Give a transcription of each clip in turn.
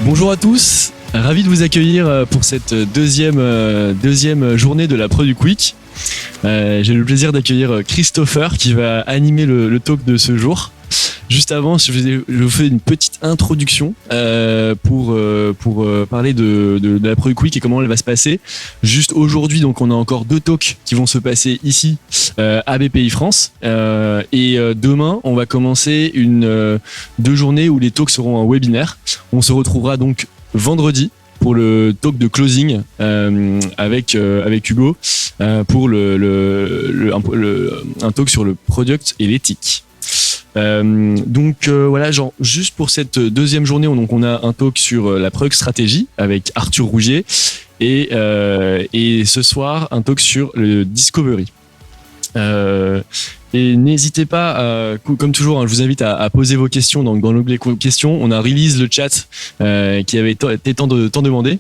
Bonjour à tous, ravi de vous accueillir pour cette deuxième journée de la Product Week. J'ai le plaisir d'accueillir Christopher qui va animer le talk de ce jour. Juste avant, je vous fais une petite introduction pour parler de la Product Week et comment elle va se passer. Juste aujourd'hui, donc on a encore 2 talks qui vont se passer ici à BPI France. Et demain, on va commencer 2 journées où les talks seront en webinaire. On se retrouvera donc vendredi pour le talk de closing avec Hugo pour un talk sur le product et l'éthique. Voilà, genre juste pour cette deuxième journée, on a un talk sur la product stratégie avec Arthur Rougier et ce soir un talk sur le discovery. Et n'hésitez pas, comme toujours, je vous invite à poser vos questions dans l'onglet questions. On a release le chat qui avait été tant demandé.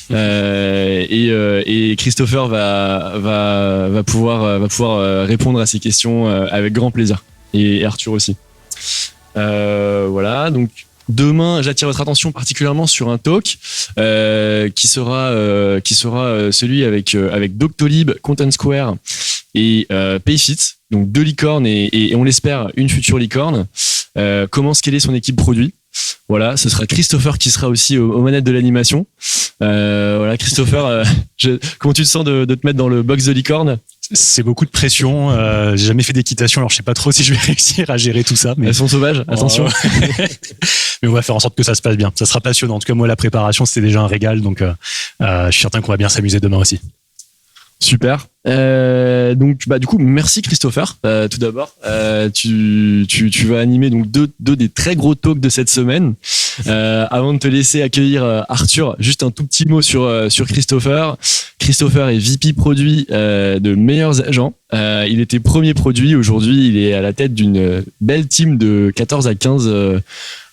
Et Christopher va pouvoir répondre à ces questions avec grand plaisir. Et Arthur aussi. Voilà, donc demain, j'attire votre attention particulièrement sur un talk qui sera celui avec Doctolib, Content Square et Payfit, donc 2 licornes et on l'espère une future licorne. Comment scaler son équipe produit. Voilà, ce sera Christopher qui sera aussi aux manettes de l'animation. Voilà, Christopher, comment tu te sens de te mettre dans le box de licorne? C'est beaucoup de pression. J'ai jamais fait d'équitation, alors je sais pas trop si je vais réussir à gérer tout ça. Mais... Elles sont sauvages, attention. Mais on va faire en sorte que ça se passe bien. Ça sera passionnant. En tout cas, moi, la préparation, c'était déjà un régal. Donc, je suis certain qu'on va bien s'amuser demain aussi. Super. Donc, du coup, merci Christopher. Tout d'abord, tu vas animer donc deux des très gros talks de cette semaine. Avant de te laisser accueillir Arthur, juste un tout petit mot sur Christopher. Christopher est VP produit de Meilleurs Agents. Il était premier produit. Aujourd'hui, il est à la tête d'une belle team de 14 à 15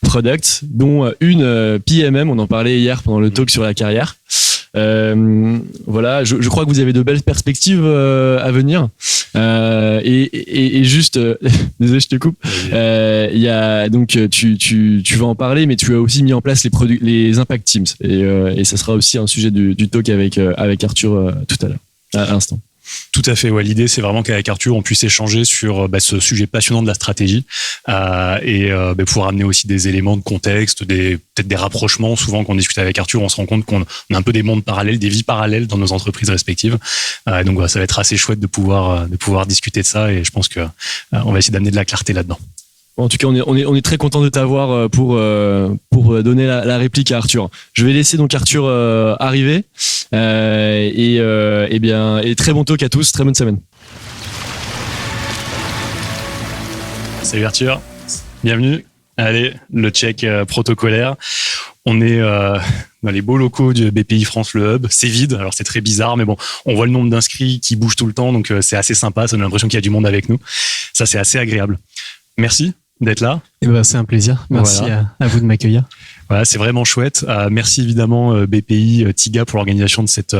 products, dont une PMM. On en parlait hier pendant le talk sur la carrière. Voilà, je crois que vous avez de belles perspectives à venir. Et juste, désolé, je te coupe. Il y a donc tu vas en parler, mais tu as aussi mis en place les Impact Teams et ça sera aussi un sujet du talk avec Arthur tout à l'heure, à l'instant. Tout à fait. Ouais, l'idée, c'est vraiment qu'avec Arthur, on puisse échanger sur ce sujet passionnant de la stratégie et pouvoir amener aussi des éléments de contexte, peut-être des rapprochements. Souvent, quand on discute avec Arthur, on se rend compte qu'on a un peu des mondes parallèles, des vies parallèles dans nos entreprises respectives. Donc, voilà, ça va être assez chouette de pouvoir discuter de ça et je pense que on va essayer d'amener de la clarté là-dedans. En tout cas, on est très content de t'avoir pour donner la réplique à Arthur. Je vais laisser donc Arthur arriver et très bon talk à tous, très bonne semaine. Salut Arthur, bienvenue. Allez, le check protocolaire. On est dans les beaux locaux du BPI France, le hub. C'est vide, alors c'est très bizarre, mais bon, on voit le nombre d'inscrits qui bouge tout le temps, donc c'est assez sympa. Ça donne l'impression qu'il y a du monde avec nous. Ça, c'est assez agréable. Merci d'être là. C'est un plaisir. Merci à vous de m'accueillir. Voilà, c'est vraiment chouette. Merci évidemment BPI, TIGA pour l'organisation de cette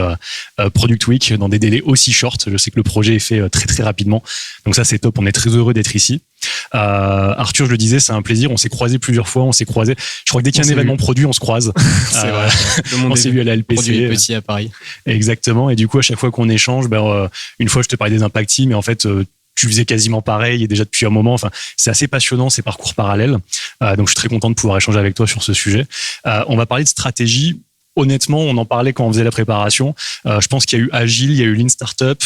Product Week dans des délais aussi short. Je sais que le projet est fait très très rapidement. Donc ça, c'est top. On est très heureux d'être ici. Arthur, je le disais, c'est un plaisir. On s'est croisés plusieurs fois. Je crois que dès qu'il y a un événement produit, on se croise. C'est vrai. Le monde s'est vu à la LPC. Produit petit à Paris. Exactement. Et du coup, à chaque fois qu'on échange, une fois, je te parlais des Impact Teams, mais en fait, tu faisais quasiment pareil et déjà depuis un moment. Enfin, c'est assez passionnant ces parcours parallèles. Donc, je suis très content de pouvoir échanger avec toi sur ce sujet. On va parler de stratégie. Honnêtement, on en parlait quand on faisait la préparation. Je pense qu'il y a eu Agile, il y a eu Lean Startup,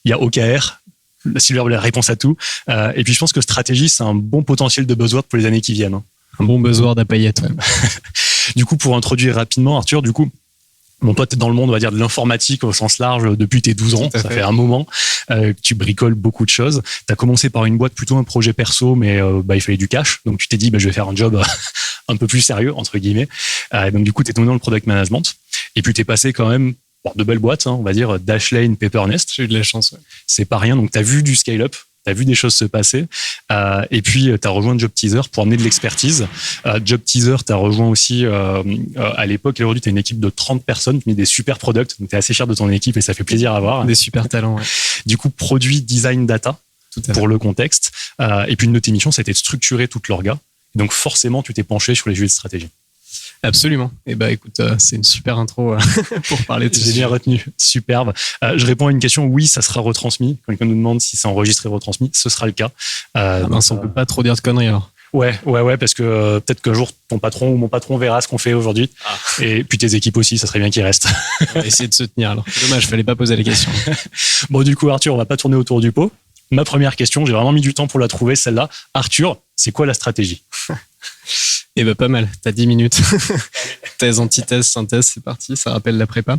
il y a OKR. La réponse à tout. Et puis, je pense que stratégie, c'est un bon potentiel de buzzword pour les années qui viennent. Un bon buzzword à paillettes. Du coup, pour introduire rapidement, Arthur, bon, toi, tu es dans le monde, on va dire, de l'informatique au sens large depuis tes 12 ans. Ça fait un moment que tu bricoles beaucoup de choses. Tu as commencé par une boîte, plutôt un projet perso, mais il fallait du cash. Donc, tu t'es dit, je vais faire un job un peu plus sérieux, entre guillemets. Donc, du coup, tu es tombé dans le product management. Et puis, tu es passé quand même de belles boîtes, on va dire, Dashlane, Paper.Nest. J'ai eu de la chance, ouais. C'est pas rien. Donc, tu as vu du scale-up. Tu as vu des choses se passer et puis tu as rejoint Job Teaser pour amener de l'expertise. Job Teaser, tu as rejoint aussi à l'époque, et aujourd'hui, tu as une équipe de 30 personnes, tu mets des super products, donc tu es assez fier de ton équipe et ça fait plaisir à voir. Des super talents, ouais. Du coup, produit, design, data, pour le contexte. Et puis une de tes missions, c'était de structurer toute l'orga. Donc forcément, tu t'es penché sur les sujets de stratégie. Absolument. Et bah écoute, c'est une super intro pour parler de J'ai bien retenu. Superbe. Je réponds à une question. Oui, ça sera retransmis. Quand quelqu'un nous demande si c'est enregistré et retransmis, ce sera le cas. On peut pas trop dire de conneries alors. Ouais, parce que peut-être qu'un jour ton patron ou mon patron verra ce qu'on fait aujourd'hui. Et puis tes équipes aussi, ça serait bien qu'ils restent. On va essayer de se tenir alors. Dommage, fallait pas poser les questions. Bon, du coup, Arthur, on va pas tourner autour du pot. Ma première question, j'ai vraiment mis du temps pour la trouver, celle-là. Arthur, c'est quoi la stratégie? Et bah pas mal, t'as 10 minutes. Thèse, antithèse, synthèse, c'est parti, ça rappelle la prépa.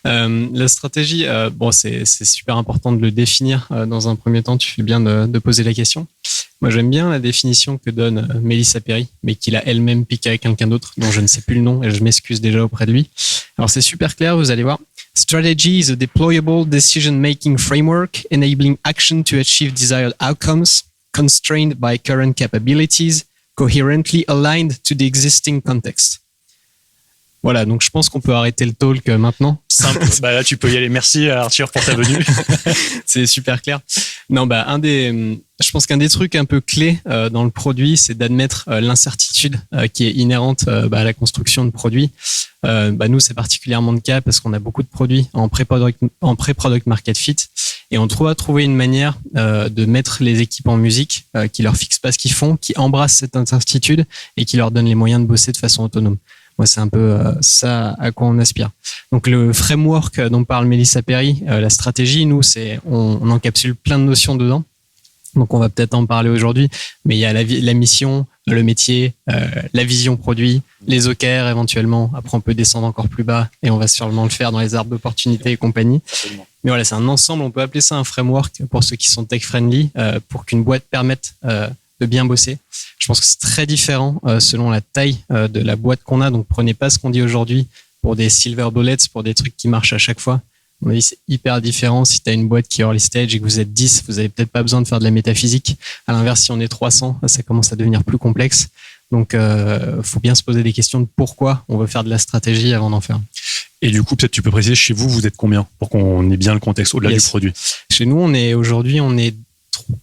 La stratégie, c'est super important de le définir dans un premier temps. Tu fais bien de poser la question. Moi, j'aime bien la définition que donne Mélissa Perry, mais qu'il a elle-même piqué avec quelqu'un d'autre, dont je ne sais plus le nom, et je m'excuse déjà auprès de lui. Alors, c'est super clair, vous allez voir. Strategy is a deployable decision-making framework enabling action to achieve desired outcomes, constrained by current capabilities, coherently aligned to the existing context. Voilà, donc je pense qu'on peut arrêter le talk maintenant. Simple. Là, tu peux y aller. Merci Arthur pour ta venue. C'est super clair. Non, je pense qu'un des trucs un peu clés dans le produit, c'est d'admettre l'incertitude qui est inhérente à la construction de produits. Nous, c'est particulièrement le cas parce qu'on a beaucoup de produits en pré-product market fit et on doit trouver une manière de mettre les équipes en musique qui leur fixent pas ce qu'ils font, qui embrassent cette incertitude et qui leur donnent les moyens de bosser de façon autonome. Moi, c'est un peu ça à quoi on aspire. Donc, le framework dont parle Mélissa Perry, la stratégie, nous, on encapsule plein de notions dedans. Donc, on va peut-être en parler aujourd'hui, mais il y a la mission, le métier, la vision produit, les OKR éventuellement. Après, on peut descendre encore plus bas et on va sûrement le faire dans les arbres d'opportunités et compagnie. Absolument. Mais voilà, c'est un ensemble. On peut appeler ça un framework pour ceux qui sont tech-friendly, pour qu'une boîte permette de bien bosser. Je pense que c'est très différent selon la taille de la boîte qu'on a. Donc, prenez pas ce qu'on dit aujourd'hui pour des silver bullets, pour des trucs qui marchent à chaque fois. À mon avis, c'est hyper différent. Si tu as une boîte qui est early stage et que vous êtes 10, vous avez peut-être pas besoin de faire de la métaphysique. À l'inverse, si on est 300, ça commence à devenir plus complexe. Donc, faut bien se poser des questions de pourquoi on veut faire de la stratégie avant d'en faire. Et du coup, peut-être tu peux préciser, chez vous, vous êtes combien pour qu'on ait bien le contexte au-delà du produit? Chez nous, on est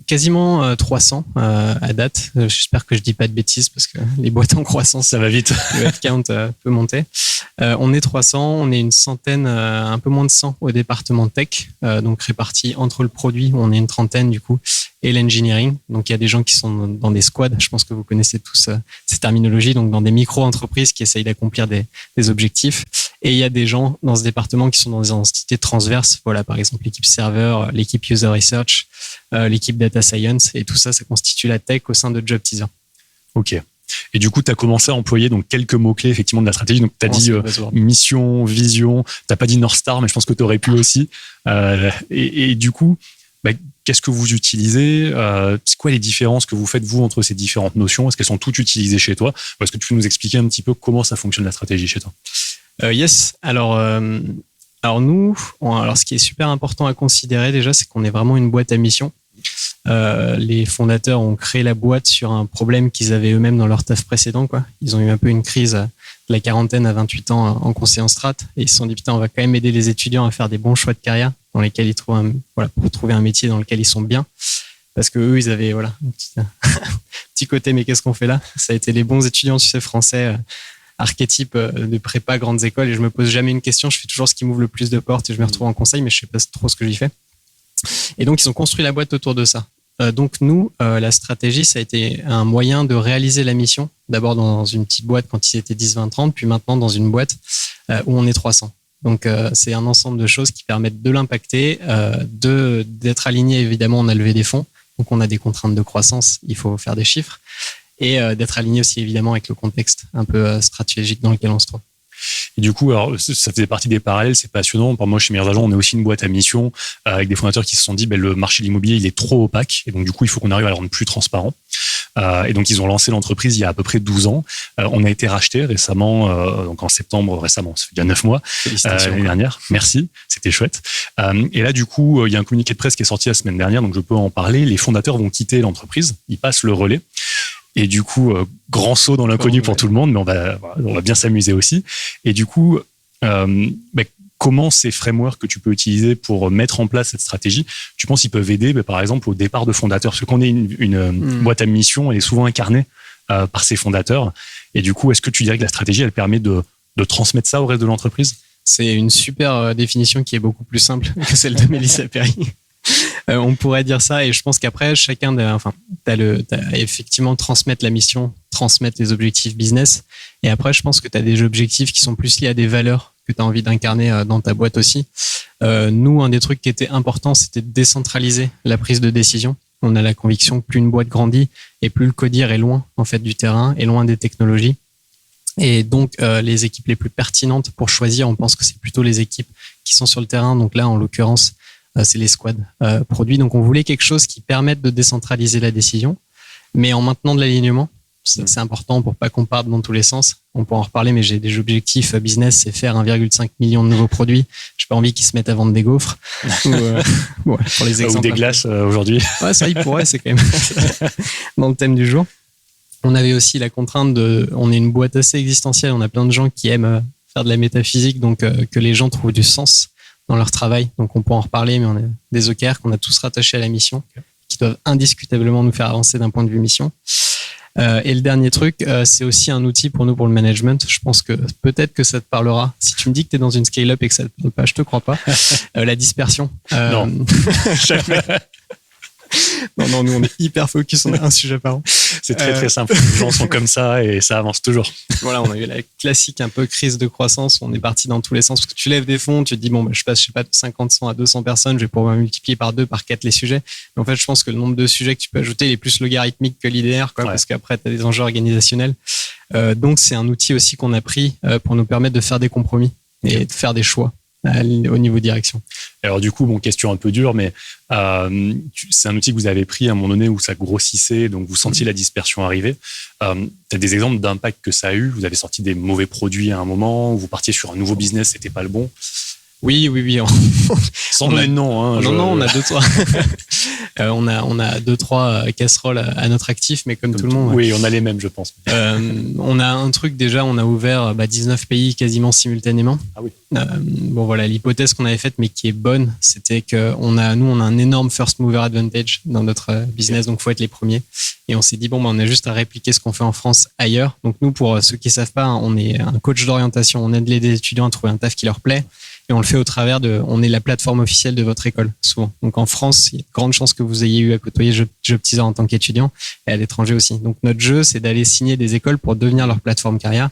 quasiment 300 à date. J'espère que je dis pas de bêtises parce que les boîtes en croissance, ça va vite. Le headcount peut monter. On est 300, on est une centaine, un peu moins de 100 au département tech, donc répartis entre le produit, où on est une trentaine du coup, et l'engineering. Donc il y a des gens qui sont dans des squads, je pense que vous connaissez tous ces terminologies, donc dans des micro-entreprises qui essayent d'accomplir des objectifs. Et il y a des gens dans ce département qui sont dans des entités transverses, voilà, par exemple l'équipe serveur, l'équipe user research, l'équipe data science, et tout ça, ça constitue la tech au sein de Job Teaser. Ok. Et du coup, tu as commencé à employer donc quelques mots-clés effectivement de la stratégie. Donc, tu as dit mission, vision, tu n'as pas dit North Star, mais je pense que tu aurais pu aussi. Et du coup, qu'est-ce que vous utilisez? C'est quoi les différences que vous faites, vous, entre ces différentes notions? Est-ce qu'elles sont toutes utilisées chez toi? Ou est-ce que tu peux nous expliquer un petit peu comment ça fonctionne la stratégie chez toi? Yes. Alors nous, ce qui est super important à considérer déjà, c'est qu'on est vraiment une boîte à mission. Les fondateurs ont créé la boîte sur un problème qu'ils avaient eux-mêmes dans leur taf précédent, quoi. Ils ont eu un peu une crise de la quarantaine à 28 ans en conseil en strat et ils se sont dit putain, on va quand même aider les étudiants à faire des bons choix de carrière dans lesquels ils trouvent pour trouver un métier dans lequel ils sont bien. Parce que eux, ils avaient un petit côté, mais qu'est-ce qu'on fait là? Ça a été les bons étudiants, tu sais, français, archétype de prépa, grandes écoles, et je me pose jamais une question, je fais toujours ce qui m'ouvre le plus de portes et je me retrouve en conseil, mais je sais pas trop ce que j'y fais. Et donc, ils ont construit la boîte autour de ça. Donc, nous, la stratégie, ça a été un moyen de réaliser la mission. D'abord dans une petite boîte quand ils étaient 10, 20, 30, puis maintenant dans une boîte où on est 300. Donc, c'est un ensemble de choses qui permettent de l'impacter, d'être aligné. Évidemment, on a levé des fonds. Donc, on a des contraintes de croissance. Il faut faire des chiffres. Et d'être aligné aussi, évidemment, avec le contexte un peu stratégique dans lequel on se trouve. Et du coup, alors, ça faisait partie des parallèles, c'est passionnant. Pour moi, chez Meilleurs Agents, on est aussi une boîte à mission avec des fondateurs qui se sont dit le marché de l'immobilier, il est trop opaque. Et donc, du coup, il faut qu'on arrive à le rendre plus transparent. Et donc, ils ont lancé l'entreprise il y a à peu près 12 ans. On a été racheté récemment, donc en septembre récemment, ça fait déjà 9 mois, l'année dernière. Merci, c'était chouette. Et là, du coup, il y a un communiqué de presse qui est sorti la semaine dernière, donc je peux en parler. Les fondateurs vont quitter l'entreprise, ils passent le relais. Et du coup, grand saut dans l'inconnu pour tout le monde, mais on va bien s'amuser aussi. Et du coup, comment ces frameworks que tu peux utiliser pour mettre en place cette stratégie, tu penses qu'ils peuvent aider, par exemple, au départ de fondateurs? Parce que quand on est une boîte à mission, elle est souvent incarnée par ses fondateurs. Et du coup, est-ce que tu dirais que la stratégie, elle permet de transmettre ça au reste de l'entreprise? C'est une super définition qui est beaucoup plus simple que celle de Mélissa Perry. On pourrait dire ça, et je pense qu'après, t'as effectivement transmettre la mission, transmettre les objectifs business, et après, je pense que t'as des objectifs qui sont plus liés à des valeurs que t'as envie d'incarner dans ta boîte aussi. Nous, un des trucs qui était important, c'était de décentraliser la prise de décision. On a la conviction que plus une boîte grandit, et plus le codir est loin, en fait, du terrain, et loin des technologies. Et donc, les équipes les plus pertinentes pour choisir, on pense que c'est plutôt les équipes qui sont sur le terrain. Donc là, en l'occurrence, c'est les squads produits. Donc, on voulait quelque chose qui permette de décentraliser la décision, mais en maintenant de l'alignement. C'est important pour pas qu'on parte dans tous les sens. On peut en reparler, mais j'ai des objectifs business, c'est faire 1,5 million de nouveaux produits. J'ai pas envie qu'ils se mettent à vendre des gaufres. Ou, pour les exemples. Ou des glaces aujourd'hui. Ouais, ça, il pourrait, c'est quand même dans le thème du jour. On avait aussi la contrainte on est une boîte assez existentielle. On a plein de gens qui aiment faire de la métaphysique, donc que les gens trouvent du sens dans leur travail. Donc on peut en reparler, mais on a des OKR qu'on a tous rattachés à la mission, qui doivent indiscutablement nous faire avancer d'un point de vue mission. Et le dernier truc, c'est aussi un outil pour nous pour le management. Je pense que peut-être que ça te parlera. Si tu me dis que tu es dans une scale-up et que ça te parle pas, je te crois pas. La dispersion. Non, jamais. Non, nous on est hyper focus, on a un sujet par an. C'est très très simple. Les gens sont comme ça et ça avance toujours. Voilà, on a eu la classique un peu crise de croissance. On est parti dans tous les sens parce que tu lèves des fonds, tu te dis bon, je passe, de 50, 100 à 200 personnes, je vais pouvoir multiplier par 2, par 4 les sujets. Mais en fait, je pense que le nombre de sujets que tu peux ajouter il est plus logarithmique que linéaire, quoi, parce qu'après tu as des enjeux organisationnels. Donc c'est un outil aussi qu'on a pris pour nous permettre de faire des compromis et de faire des choix au niveau direction. Alors du coup, question un peu dure, mais c'est un outil que vous avez pris à un moment donné où ça grossissait, donc vous sentiez la dispersion arriver. Tu as des exemples d'impact que ça a eu? Vous avez sorti des mauvais produits à un moment, ou vous partiez sur un nouveau business, c'était pas le bon? Oui. Sans donner de nom. Hein, non, on a deux, trois. On a 2-3 casseroles à notre actif, mais comme tout le monde. Oui, on a les mêmes, je pense. On a un truc déjà, on a ouvert 19 pays quasiment simultanément. Ah oui. Bon voilà, l'hypothèse qu'on avait faite, mais qui est bonne, c'était que on a un énorme first mover advantage dans notre business, donc faut être les premiers. Et on s'est dit on a juste à répliquer ce qu'on fait en France ailleurs. Donc nous, pour ceux qui savent pas, on est un coach d'orientation, on aide les étudiants à trouver un taf qui leur plaît. Et on le fait au travers on est la plateforme officielle de votre école, souvent. Donc en France, il y a de grandes chances que vous ayez eu à côtoyer Jobteaser en tant qu'étudiant, et à l'étranger aussi. Donc notre jeu, c'est d'aller signer des écoles pour devenir leur plateforme carrière.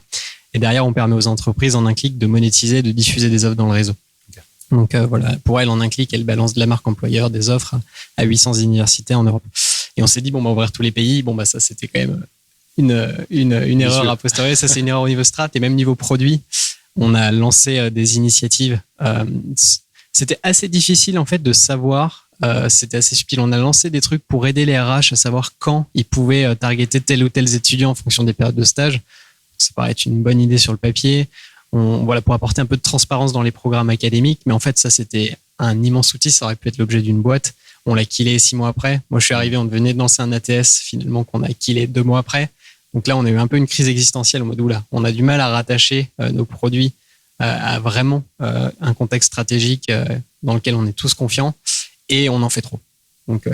Et derrière, on permet aux entreprises en un clic de monétiser, de diffuser des offres dans le réseau. Okay. Donc voilà, pour elles, en un clic, elles balancent de la marque employeur, des offres à 800 universités en Europe. Et on s'est dit, on va ouvrir tous les pays. Ça, c'était quand même une erreur a posteriori. Ça, c'est une erreur au niveau strat et même niveau produit. On a lancé des initiatives. C'était assez difficile en fait de savoir. C'était assez subtil. On a lancé des trucs pour aider les RH à savoir quand ils pouvaient targeter tel ou tel étudiant en fonction des périodes de stage. Ça paraît être une bonne idée sur le papier. Pour apporter un peu de transparence dans les programmes académiques. Mais en fait, ça, c'était un immense outil. Ça aurait pu être l'objet d'une boîte. On l'a killé 6 mois après. Moi, je suis arrivé, on venait de lancer un ATS finalement qu'on a killé 2 mois après. Donc là, on a eu un peu une crise existentielle au mode où là, on a du mal à rattacher nos produits à vraiment un contexte stratégique dans lequel on est tous confiants et on en fait trop. Donc,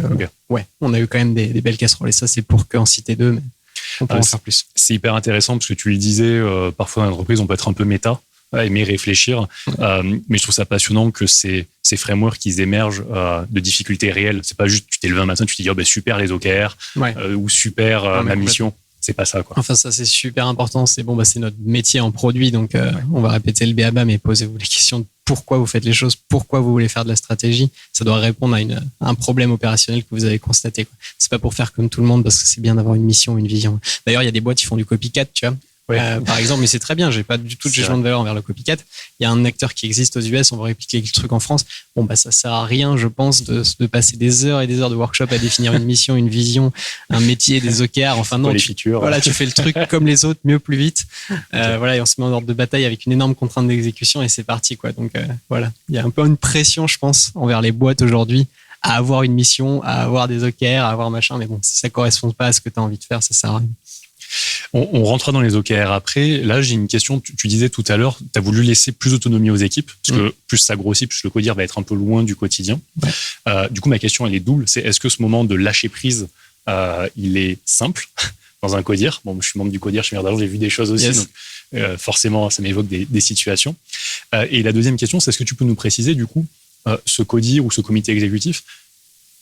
on a eu quand même des belles casseroles et ça, c'est pour qu'en citer 2, mais on peut en faire plus. C'est hyper intéressant parce que tu le disais, parfois dans l'entreprise, on peut être un peu méta, aimer réfléchir, mais je trouve ça passionnant que ces frameworks qui émergent de difficultés réelles. C'est pas juste tu t'es levé un matin, tu te dis super les OKR ou super ma mission. C'est pas ça, quoi. Enfin, ça, c'est super important. C'est c'est notre métier en produit. Donc, on va répéter le b.a.-ba, mais posez-vous les questions de pourquoi vous faites les choses, pourquoi vous voulez faire de la stratégie. Ça doit répondre à un problème opérationnel que vous avez constaté, quoi. C'est pas pour faire comme tout le monde parce que c'est bien d'avoir une mission, une vision. D'ailleurs, il y a des boîtes qui font du copycat, tu vois. Par exemple, mais c'est très bien, j'ai pas du tout de jugement de valeur envers le copycat. Il y a un acteur qui existe aux US, on va répliquer le truc en France. Ça sert à rien, je pense, de passer des heures et des heures de workshop à définir une mission, une vision, un métier, des OKR. Enfin non, tu fais le truc comme les autres, mieux, plus vite. Et on se met en ordre de bataille avec une énorme contrainte d'exécution et c'est parti, quoi. Donc il y a un peu une pression, je pense, envers les boîtes aujourd'hui à avoir une mission, à avoir des OKR, à avoir machin. Mais si ça correspond pas à ce que tu as envie de faire, ça sert à rien. On rentrera dans les OKR après. Là, j'ai une question. Tu disais tout à l'heure, tu as voulu laisser plus d'autonomie aux équipes, parce que plus ça grossit, plus le codir va être un peu loin du quotidien. Du coup, ma question, elle est double. C'est est-ce que ce moment de lâcher prise, il est simple dans un codir. Bon, je suis membre du codir chez Merdagent, j'ai vu des choses aussi, donc forcément, ça m'évoque des situations. Et la deuxième question, c'est est-ce que tu peux nous préciser, du coup, ce codir ou ce comité exécutif,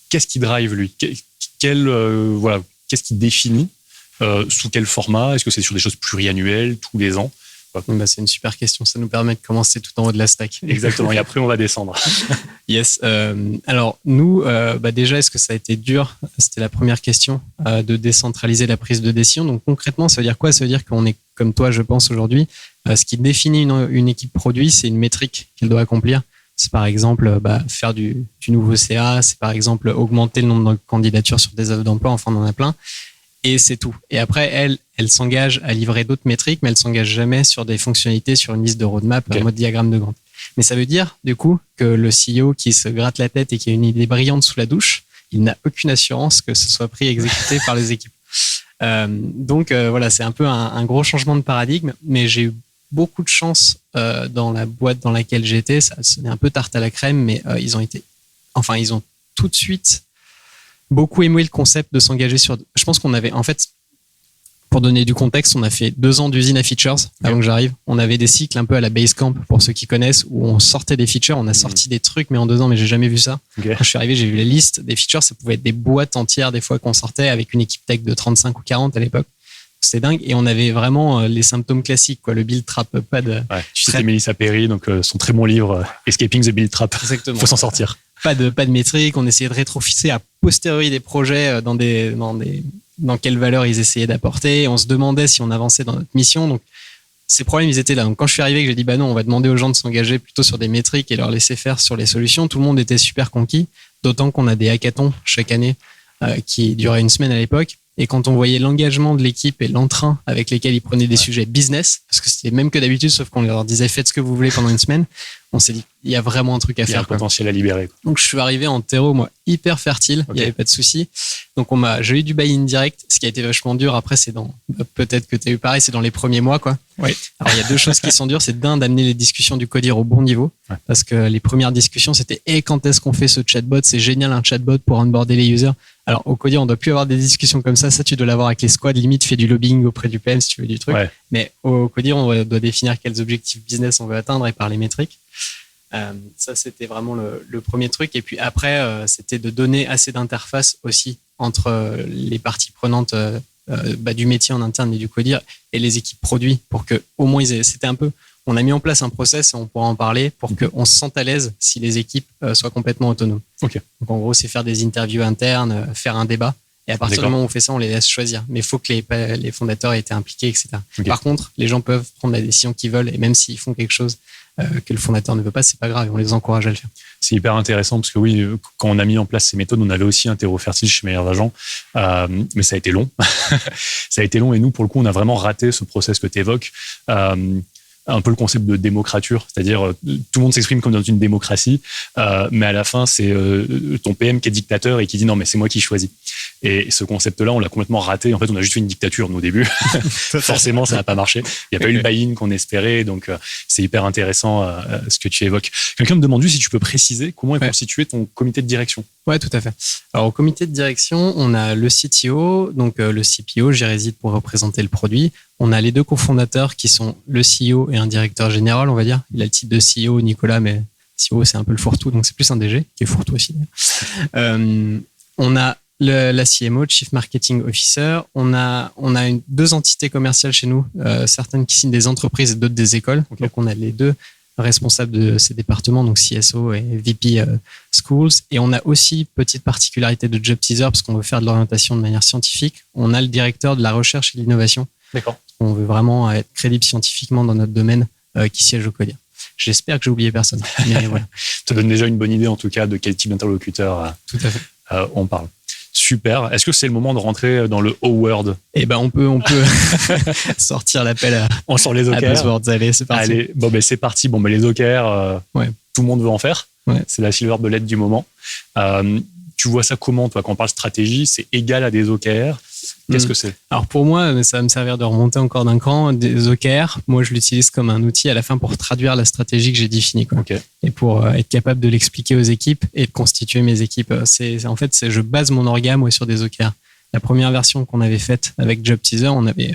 qu'est-ce qui drive lui? Qu'est-ce qui définit? Sous quel format? Est-ce que c'est sur des choses pluriannuelles, tous les ans? C'est une super question. Ça nous permet de commencer tout en haut de la stack. Exactement. Et après, on va descendre. Yes. Alors, nous, déjà, est-ce que ça a été dur? C'était la première question, de décentraliser la prise de décision. Donc, concrètement, ça veut dire quoi? Ça veut dire qu'on est comme toi, je pense, aujourd'hui. Ce qui définit une équipe produit, c'est une métrique qu'elle doit accomplir. C'est par exemple faire du nouveau CA, c'est par exemple augmenter le nombre de candidatures sur des offres d'emploi, enfin, on en a plein. Et c'est tout. Et après, elle s'engage à livrer d'autres métriques, mais elle s'engage jamais sur des fonctionnalités, sur une liste de roadmap, en mode diagramme de Gantt. Mais ça veut dire, du coup, que le CEO qui se gratte la tête et qui a une idée brillante sous la douche, il n'a aucune assurance que ce soit pris et exécuté par les équipes. Donc, c'est un peu un gros changement de paradigme, mais j'ai eu beaucoup de chance dans la boîte dans laquelle j'étais. Ça sonnait un peu tarte à la crème, mais ils ont tout de suite beaucoup aimé le concept de s'engager sur... Je pense qu'on avait, en fait, pour donner du contexte, on a fait 2 ans d'usine à features avant que j'arrive. On avait des cycles un peu à la Basecamp, pour ceux qui connaissent, où on sortait des features, on a sorti des trucs, mais en 2 ans, mais j'ai jamais vu ça. Quand je suis arrivé, j'ai vu la liste des features, ça pouvait être des boîtes entières des fois qu'on sortait avec une équipe tech de 35 ou 40 à l'époque. C'était dingue. Et on avait vraiment les symptômes classiques, quoi. Le build trap, pas de... Ouais, tu citais Melissa Perry, donc son très bon livre Escaping the Build Trap. Exactement. Faut s'en sortir. Pas de métriques. On essayait de rétrofixer a posteriori des projets dans quelle valeur ils essayaient d'apporter. On se demandait si on avançait dans notre mission. Donc, ces problèmes, ils étaient là. Donc, quand je suis arrivé, que j'ai dit, non, on va demander aux gens de s'engager plutôt sur des métriques et leur laisser faire sur les solutions. Tout le monde était super conquis. D'autant qu'on a des hackathons chaque année qui duraient 1 semaine à l'époque. Et quand on voyait l'engagement de l'équipe et l'entrain avec lesquels ils prenaient des sujets business, parce que c'était même que d'habitude, sauf qu'on leur disait faites ce que vous voulez pendant 1 semaine, on s'est dit il y a vraiment un truc à faire. Il y a un potentiel à libérer. Donc je suis arrivé en terreau, moi, hyper fertile, il n'y avait pas de souci. Donc j'ai eu du buy-in direct. Ce qui a été vachement dur après, c'est peut-être que tu as eu pareil, c'est dans les premiers mois, quoi. Oui. Alors il y a 2 choses qui sont dures, c'est d'amener les discussions du codir au bon niveau, parce que les premières discussions c'était quand est-ce qu'on fait ce chatbot? C'est génial un chatbot pour onboarder les users. Alors, au codir, on doit plus avoir des discussions comme ça. Ça, tu dois l'avoir avec les squads. Limite, fais du lobbying auprès du PM si tu veux du truc. Ouais. Mais au codir, on doit définir quels objectifs business on veut atteindre et par les métriques. Ça, c'était vraiment le premier truc. Et puis après, c'était de donner assez d'interface aussi entre les parties prenantes du métier en interne et du codir et les équipes produits pour que, au moins, c'était un peu... On a mis en place un process et on pourra en parler pour qu'on se sente à l'aise si les équipes soient complètement autonomes. Okay. Donc, en gros, c'est faire des interviews internes, faire un débat. Et à partir du moment où on fait ça, on les laisse choisir. Mais il faut que les fondateurs aient été impliqués, etc. Okay. Par contre, les gens peuvent prendre la décision qu'ils veulent et même s'ils font quelque chose que le fondateur ne veut pas, c'est pas grave. On les encourage à le faire. C'est hyper intéressant parce que oui, quand on a mis en place ces méthodes, on avait aussi un terreau fertile chez Merdagent, mais ça a été long. Ça a été long et nous, pour le coup, on a vraiment raté ce process que tu évoques. Un peu le concept de démocrature, c'est-à-dire tout le monde s'exprime comme dans une démocratie, mais à la fin, c'est ton PM qui est dictateur et qui dit non, mais c'est moi qui choisis. Et ce concept-là, on l'a complètement raté. En fait, on a juste fait une dictature, nous, au début. Forcément, ça n'a pas marché. Il n'y a pas eu le buy-in qu'on espérait, donc c'est hyper intéressant ce que tu évoques. Quelqu'un me demande si tu peux préciser comment est constitué ton comité de direction. Ouais, tout à fait. Alors, au comité de direction, on a le CTO, donc le CPO, j'y réside pour représenter le produit. On a les 2 cofondateurs qui sont le CEO et un directeur général, on va dire. Il a le titre de CEO, Nicolas, mais CEO, c'est un peu le fourre-tout, donc c'est plus un DG, qui est fourre-tout aussi. On a la CMO, Chief Marketing Officer. On a 2 entités commerciales chez nous, certaines qui signent des entreprises et d'autres des écoles. Okay. Donc, on a les 2 responsables de ces départements, donc CSO et VP Schools. Et on a aussi, petite particularité de Job Teaser, parce qu'on veut faire de l'orientation de manière scientifique, on a le directeur de la recherche et de l'innovation. D'accord. On veut vraiment être crédible scientifiquement dans notre domaine qui siège au codir. J'espère que j'ai oublié personne. Mais voilà. Ça donne déjà une bonne idée, en tout cas, de quel type d'interlocuteur tout à fait. On parle. Super. Est-ce que c'est le moment de rentrer dans le O-word? On peut sortir l'appel on sort les OKR. Buzzwords. Allez, c'est parti. Allez, c'est parti. Les OKR, tout le monde veut en faire. Ouais. C'est la silver bullet du moment. Tu vois ça comment, toi, quand on parle stratégie, c'est égal à des OKR? Qu'est-ce que c'est? Alors pour moi, ça va me servir de remonter encore d'un cran. Des OKR, moi je l'utilise comme un outil à la fin pour traduire la stratégie que j'ai définie, quoi. Okay. Et pour être capable de l'expliquer aux équipes et de constituer mes équipes. Je base mon orga moi sur des OKR. La première version qu'on avait faite avec Job Teaser, on avait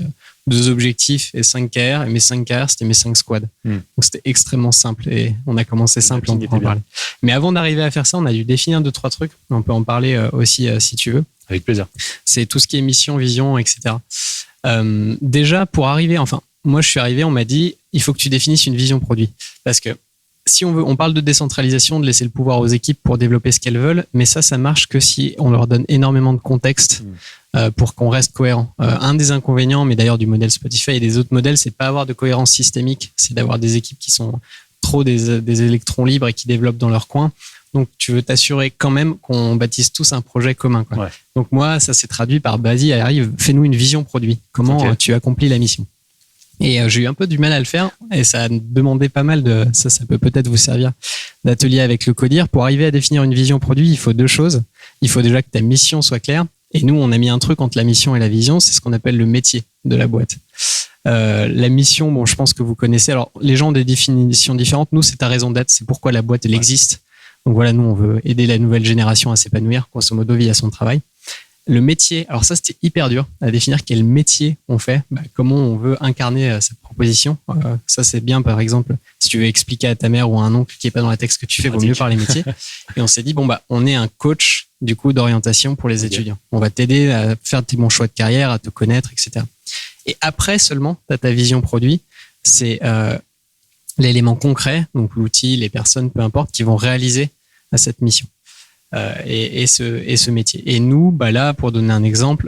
2 objectifs et 5 KR. Et mes 5 KR, c'était mes 5 squads. Donc, c'était extrêmement simple. Et on a commencé simple, on peut en parler. Mais avant d'arriver à faire ça, on a dû définir 2-3 trucs. On peut en parler aussi si tu veux. Avec plaisir. C'est tout ce qui est mission, vision, etc. Déjà, pour arriver, enfin, moi, je suis arrivé, on m'a dit, il faut que tu définisses une vision produit. Parce que si on parle de décentralisation, de laisser le pouvoir aux équipes pour développer ce qu'elles veulent, mais ça marche que si on leur donne énormément de contexte pour qu'on reste cohérent. Un des inconvénients, mais d'ailleurs du modèle Spotify et des autres modèles, c'est pas avoir de cohérence systémique, c'est d'avoir des équipes qui sont trop des électrons libres et qui développent dans leur coin. Donc, tu veux t'assurer quand même qu'on bâtisse tous un projet commun, quoi. Ouais. Donc, moi, ça s'est traduit par vas-y, arrive, fais-nous une vision produit. Comment tu accomplis la mission? Et j'ai eu un peu du mal à le faire et ça a demandé pas mal ça peut peut-être vous servir d'atelier avec le Codir. Pour arriver à définir une vision produit, il faut 2 choses. Il faut déjà que ta mission soit claire. Et nous, on a mis un truc entre la mission et la vision, c'est ce qu'on appelle le métier de la boîte. La mission, bon, je pense que vous connaissez. Alors, les gens ont des définitions différentes. Nous, c'est ta raison d'être, c'est pourquoi la boîte, elle existe. Donc voilà, nous, on veut aider la nouvelle génération à s'épanouir, grosso modo, via son travail. Le métier, alors ça, c'était hyper dur à définir quel métier on fait, comment on veut incarner cette proposition. Ça, c'est bien, par exemple, si tu veux expliquer à ta mère ou à un oncle qui n'est pas dans la texte que tu fais, vaut mieux parler métier. Et on s'est dit, on est un coach, du coup, d'orientation pour les étudiants. On va t'aider à faire tes bons choix de carrière, à te connaître, etc. Et après seulement, tu as ta vision produit. C'est l'élément concret, donc l'outil, les personnes, peu importe, qui vont réaliser cette mission. Et ce métier. Et nous, là, pour donner un exemple,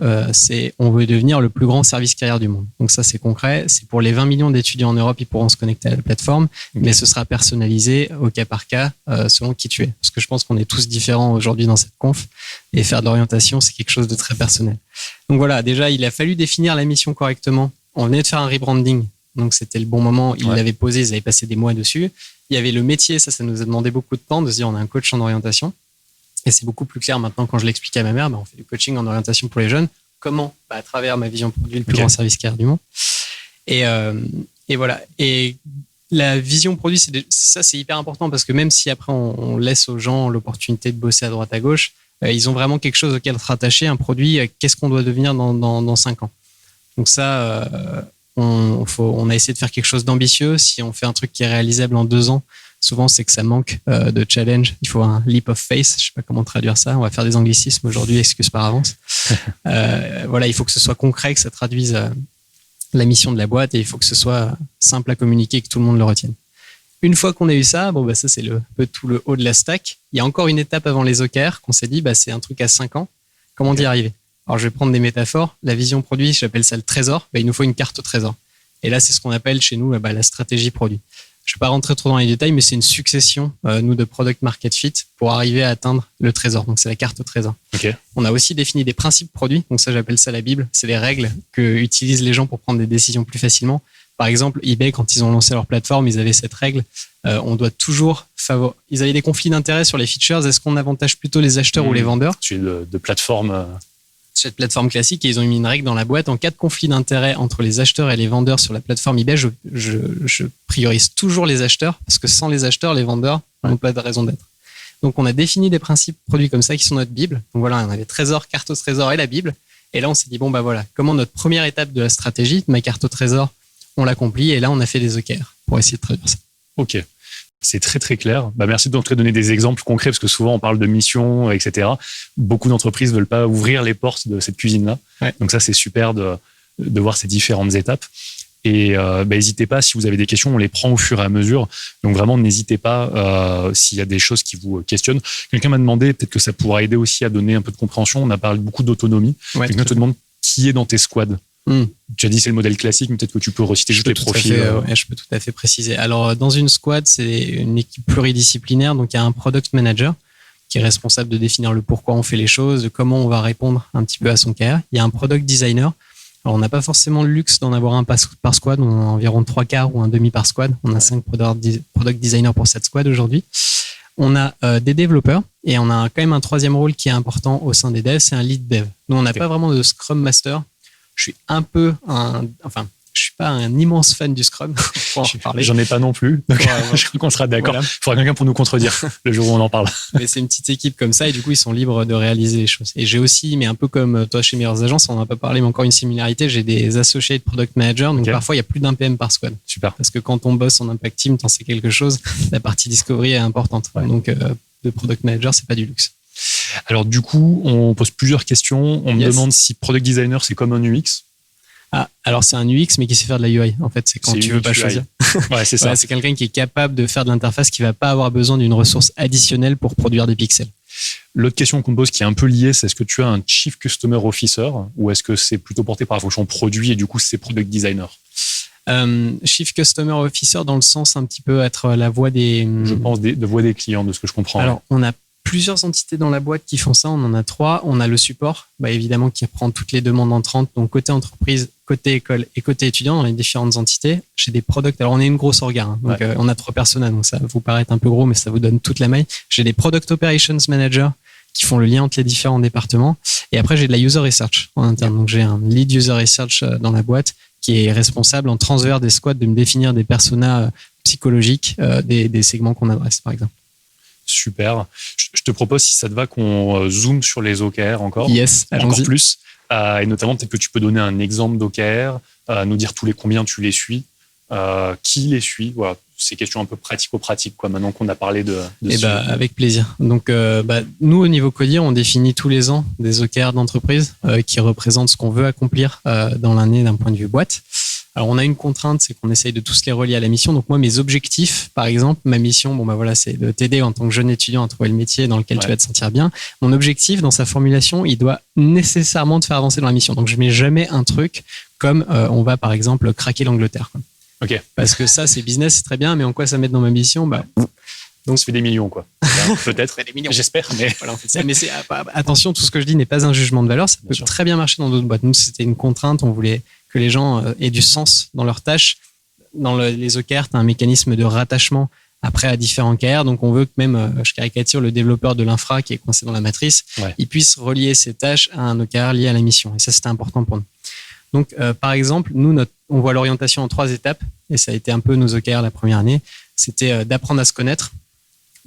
on veut devenir le plus grand service carrière du monde. Donc ça, c'est concret. C'est pour les 20 millions d'étudiants en Europe, ils pourront se connecter à la plateforme, mais ce sera personnalisé au cas par cas, selon qui tu es. Parce que je pense qu'on est tous différents aujourd'hui dans cette conf, et faire de l'orientation, c'est quelque chose de très personnel. Donc voilà, déjà, il a fallu définir la mission correctement. On venait de faire un rebranding, donc c'était le bon moment. Ils l'avaient posé, ils avaient passé des mois dessus. Il y avait le métier, ça nous a demandé beaucoup de temps de se dire, on a un coach en orientation. Et c'est beaucoup plus clair maintenant quand je l'explique à ma mère. On fait du coaching en orientation pour les jeunes. Comment? À travers ma vision produit, le plus grand service carrière du monde. Et voilà. Et la vision produit, c'est hyper important parce que même si après on laisse aux gens l'opportunité de bosser à droite à gauche, ils ont vraiment quelque chose auquel se rattacher, un produit. Qu'est-ce qu'on doit devenir dans 5 ans? Donc ça, on a essayé de faire quelque chose d'ambitieux. Si on fait un truc qui est réalisable en 2 ans, souvent, c'est que ça manque de challenge. Il faut un leap of faith. Je sais pas comment traduire ça. On va faire des anglicismes aujourd'hui. Excuse par avance. Voilà, il faut que ce soit concret, que ça traduise la mission de la boîte et il faut que ce soit simple à communiquer, que tout le monde le retienne. Une fois qu'on a eu ça, ça c'est un peu tout le haut de la stack. Il y a encore une étape avant les OKR qu'on s'est dit, c'est un truc à 5 ans. Comment d'y arriver? Alors, je vais prendre des métaphores. La vision produit, j'appelle ça le trésor. Il nous faut une carte au trésor. Et là, c'est ce qu'on appelle chez nous la stratégie produit. Je ne vais pas rentrer trop dans les détails, mais c'est une succession, nous, de product market fit pour arriver à atteindre le trésor. Donc, c'est la carte au trésor. Okay. On a aussi défini des principes produits. Donc, ça, j'appelle ça la Bible. C'est les règles que utilisent les gens pour prendre des décisions plus facilement. Par exemple, eBay, quand ils ont lancé leur plateforme, ils avaient cette règle. On doit toujours Ils avaient des conflits d'intérêts sur les features. Est-ce qu'on avantage plutôt les acheteurs ou les vendeurs? C'est de plateforme. Cette plateforme classique, et ils ont mis une règle dans la boîte. En cas de conflit d'intérêt entre les acheteurs et les vendeurs sur la plateforme eBay, je priorise toujours les acheteurs parce que sans les acheteurs, les vendeurs n'ont pas de raison d'être. Donc, on a défini des principes produits comme ça qui sont notre Bible. Donc voilà, on avait trésor, carte au trésor et la Bible. Et là, on s'est dit, voilà, comment notre première étape de la stratégie, de ma carte au trésor, on l'accomplit. Et là, on a fait des OKR pour essayer de traduire ça. Ok. C'est très, très clair. Merci de nous donner des exemples concrets parce que souvent, on parle de mission, etc. Beaucoup d'entreprises ne veulent pas ouvrir les portes de cette cuisine-là. Ouais. Donc ça, c'est super de voir ces différentes étapes. Et n'hésitez pas, si vous avez des questions, on les prend au fur et à mesure. Donc vraiment, n'hésitez pas s'il y a des choses qui vous questionnent. Quelqu'un m'a demandé, peut-être que ça pourra aider aussi à donner un peu de compréhension. On a parlé beaucoup d'autonomie. Ouais, quelqu'un te demande qui est dans tes squads. Tu as dit c'est le modèle classique, mais peut-être que tu peux reciter juste les profils. Je peux tout à fait préciser. Alors, dans une squad, c'est une équipe pluridisciplinaire. Donc, il y a un product manager qui est responsable de définir le pourquoi on fait les choses, de comment on va répondre un petit peu à son KR. Il y a un product designer. Alors, on n'a pas forcément le luxe d'en avoir un par squad. On a environ 3/4 ou un demi par squad. On a 5 product designers pour cette squad aujourd'hui. On a des développeurs et on a quand même un 3e rôle qui est important au sein des devs, c'est un lead dev. Nous, on n'a pas vraiment de Scrum Master. Je suis pas un immense fan du Scrum. Pour en parler. J'en ai pas non plus. Donc, je crois qu'on sera d'accord. Il faudra quelqu'un pour nous contredire le jour où on en parle. Mais c'est une petite équipe comme ça et du coup, ils sont libres de réaliser les choses. Et j'ai aussi, mais un peu comme toi chez Meilleures Agences, on n'en a pas parlé, mais encore une similarité, j'ai des associated product managers. Donc parfois, il y a plus d'un PM par squad. Super. Parce que quand on bosse en impact team, t'en sais quelque chose, la partie discovery est importante. Donc, le product manager, c'est pas du luxe. Alors du coup, on pose plusieurs questions. On me demande si product designer, c'est comme un UX. Ah, alors c'est un UX, mais qui sait faire de la UI. En fait, c'est quand tu veux pas choisir. Ouais, c'est ça. Ouais, c'est quelqu'un qui est capable de faire de l'interface, qui va pas avoir besoin d'une ressource additionnelle pour produire des pixels. L'autre question qu'on me pose qui est un peu liée, c'est est-ce que tu as un Chief Customer Officer ou est-ce que c'est plutôt porté par la fonction produit et du coup c'est product designer? Chief Customer Officer dans le sens un petit peu être la voix des... Je pense de voix des clients, de ce que je comprends. Alors, on a plusieurs entités dans la boîte qui font ça. On en a 3. On a le support, évidemment, qui reprend toutes les demandes entrantes. Donc, côté entreprise, côté école et côté étudiant dans les différentes entités. J'ai des products. Alors, on est une grosse orga. Donc, on a 3 personnes. Donc, ça vous paraît un peu gros, mais ça vous donne toute la maille. J'ai des Product Operations Managers qui font le lien entre les différents départements. Et après, j'ai de la User Research en interne. Donc, j'ai un Lead User Research dans la boîte qui est responsable en transverse des squads de me définir des personas psychologiques des segments qu'on adresse, par exemple. Super. Je te propose, si ça te va, qu'on zoome sur les OKR encore. Yes, encore plus. Et notamment, peut-être que tu peux donner un exemple d'OKR, nous dire tous les combien tu les suis, qui les suit. Voilà. Ces questions un peu pratico-pratiques, quoi, maintenant qu'on a parlé de avec plaisir. Donc, nous, au niveau Codir, on définit tous les ans des OKR d'entreprise qui représentent ce qu'on veut accomplir dans l'année d'un point de vue boîte. Alors, on a une contrainte, c'est qu'on essaye de tous les relier à la mission. Donc, moi, mes objectifs, par exemple, ma mission, c'est de t'aider en tant que jeune étudiant à trouver le métier dans lequel tu vas te sentir bien. Mon objectif, dans sa formulation, il doit nécessairement te faire avancer dans la mission. Donc, je mets jamais un truc comme on va, par exemple, craquer l'Angleterre, quoi. Okay. Parce que ça, c'est business, c'est très bien, mais en quoi ça m'aide dans ma mission? Donc, ça fait des millions, quoi. Peut-être. Des millions. J'espère, mais. Voilà, mais attention, tout ce que je dis n'est pas un jugement de valeur. Ça peut très bien marcher dans d'autres boîtes. Nous, c'était une contrainte. On voulait que les gens aient du sens dans leurs tâches. Dans les OKR, tu as un mécanisme de rattachement après à différents OKR. Donc, on veut que même, je caricature, le développeur de l'infra qui est coincé dans la matrice, il puisse relier ses tâches à un OKR lié à la mission. Et ça, c'était important pour nous. Donc, par exemple, nous, on voit l'orientation en 3 étapes, et ça a été un peu nos OKR la première année. C'était d'apprendre à se connaître.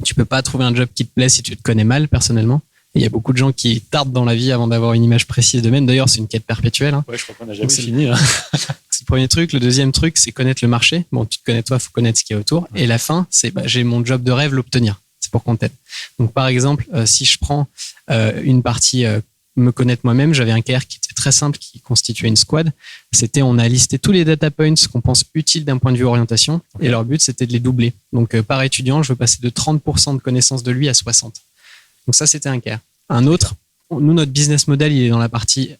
Tu peux pas trouver un job qui te plaît si tu te connais mal, personnellement. Et il y a beaucoup de gens qui tardent dans la vie avant d'avoir une image précise d'eux-mêmes. D'ailleurs, c'est une quête perpétuelle. Ouais, je crois qu'on n'a jamais fini. C'est le premier truc. Le deuxième truc, c'est connaître le marché. Bon, tu te connais toi, faut connaître ce qu'il y a autour. Et la fin, c'est j'ai mon job de rêve, l'obtenir. C'est pour qu'on t'aide. Donc, par exemple, si je prends une partie me connaître moi-même, j'avais un KR qui était très simple, qui constituait une squad. C'était, on a listé tous les data points qu'on pense utiles d'un point de vue orientation, et leur but, c'était de les doubler. Donc, par étudiant, je veux passer de 30% de connaissances de lui à 60%. Donc ça, c'était un KR. Un autre, nous, notre business model, il est dans la partie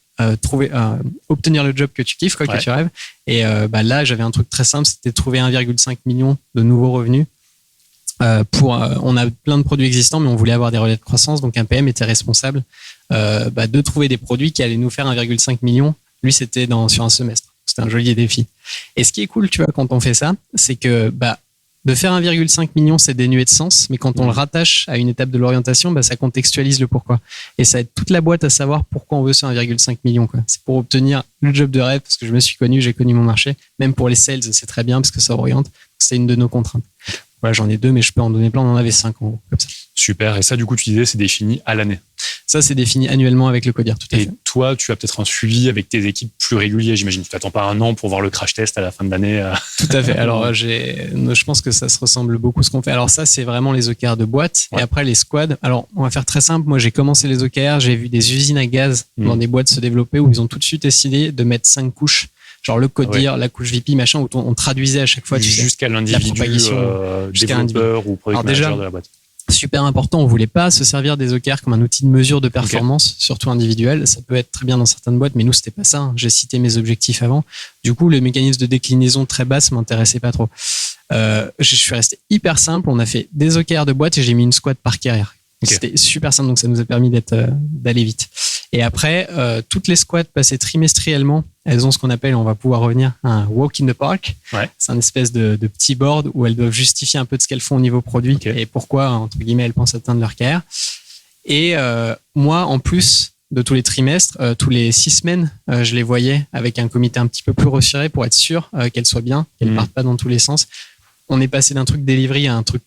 obtenir le job que tu kiffes, que tu rêves. Et là, j'avais un truc très simple, c'était de trouver 1,5 million de nouveaux revenus. On a plein de produits existants, mais on voulait avoir des relais de croissance. Donc, un PM était responsable de trouver des produits qui allaient nous faire 1,5 million. Lui, c'était sur un semestre. C'était un joli défi. Et ce qui est cool, tu vois, quand on fait ça, c'est que de faire 1,5 million, c'est dénué de sens, mais quand on le rattache à une étape de l'orientation, ça contextualise le pourquoi. Et ça aide toute la boîte à savoir pourquoi on veut ce 1,5 million, quoi. C'est pour obtenir le job de rêve, parce que je me suis connu, j'ai connu mon marché. Même pour les sales, c'est très bien, parce que ça oriente. C'est une de nos contraintes. Voilà, j'en ai 2, mais je peux en donner plein. On en avait 5 en gros, comme ça. Super. Et ça, du coup, tu disais, c'est défini à l'année. Ça, c'est défini annuellement avec le Codir, tout à fait. Et toi, tu as peut-être un suivi avec tes équipes plus régulier, j'imagine. Tu t'attends pas 1 an pour voir le crash test à la fin de l'année. Tout à fait. Alors, je pense que ça se ressemble beaucoup à ce qu'on fait. Alors ça, c'est vraiment les OKR de boîte. Et après, les squads. Alors, on va faire très simple. Moi, j'ai commencé les OKR. J'ai vu des usines à gaz dans des boîtes se développer où ils ont tout de suite décidé de mettre 5 couches. Genre le Codir, la couche VP, machin, où on traduisait à chaque fois. Jusqu'à l'individu, développeur ou product manager de la boîte. Super important, on voulait pas se servir des OKR comme un outil de mesure de performance, surtout individuel. Ça peut être très bien dans certaines boîtes, mais nous, c'était pas ça. J'ai cité mes objectifs avant. Du coup, le mécanisme de déclinaison très basse m'intéressait pas trop. Je suis resté hyper simple. On a fait des OKR de boîte et j'ai mis une squad par carrière. C'était super simple, donc ça nous a permis d'aller vite. Et après, toutes les squads passées trimestriellement, elles ont ce qu'on appelle, on va pouvoir revenir, un walk in the park. Ouais. C'est un espèce de petit board où elles doivent justifier un peu de ce qu'elles font au niveau produit et pourquoi, entre guillemets, elles pensent atteindre leur KR. Et moi, en plus de tous les trimestres, tous les 6 semaines, je les voyais avec un comité un petit peu plus resserré pour être sûr qu'elles soient bien, qu'elles ne partent pas dans tous les sens. On est passé d'un truc delivery à un truc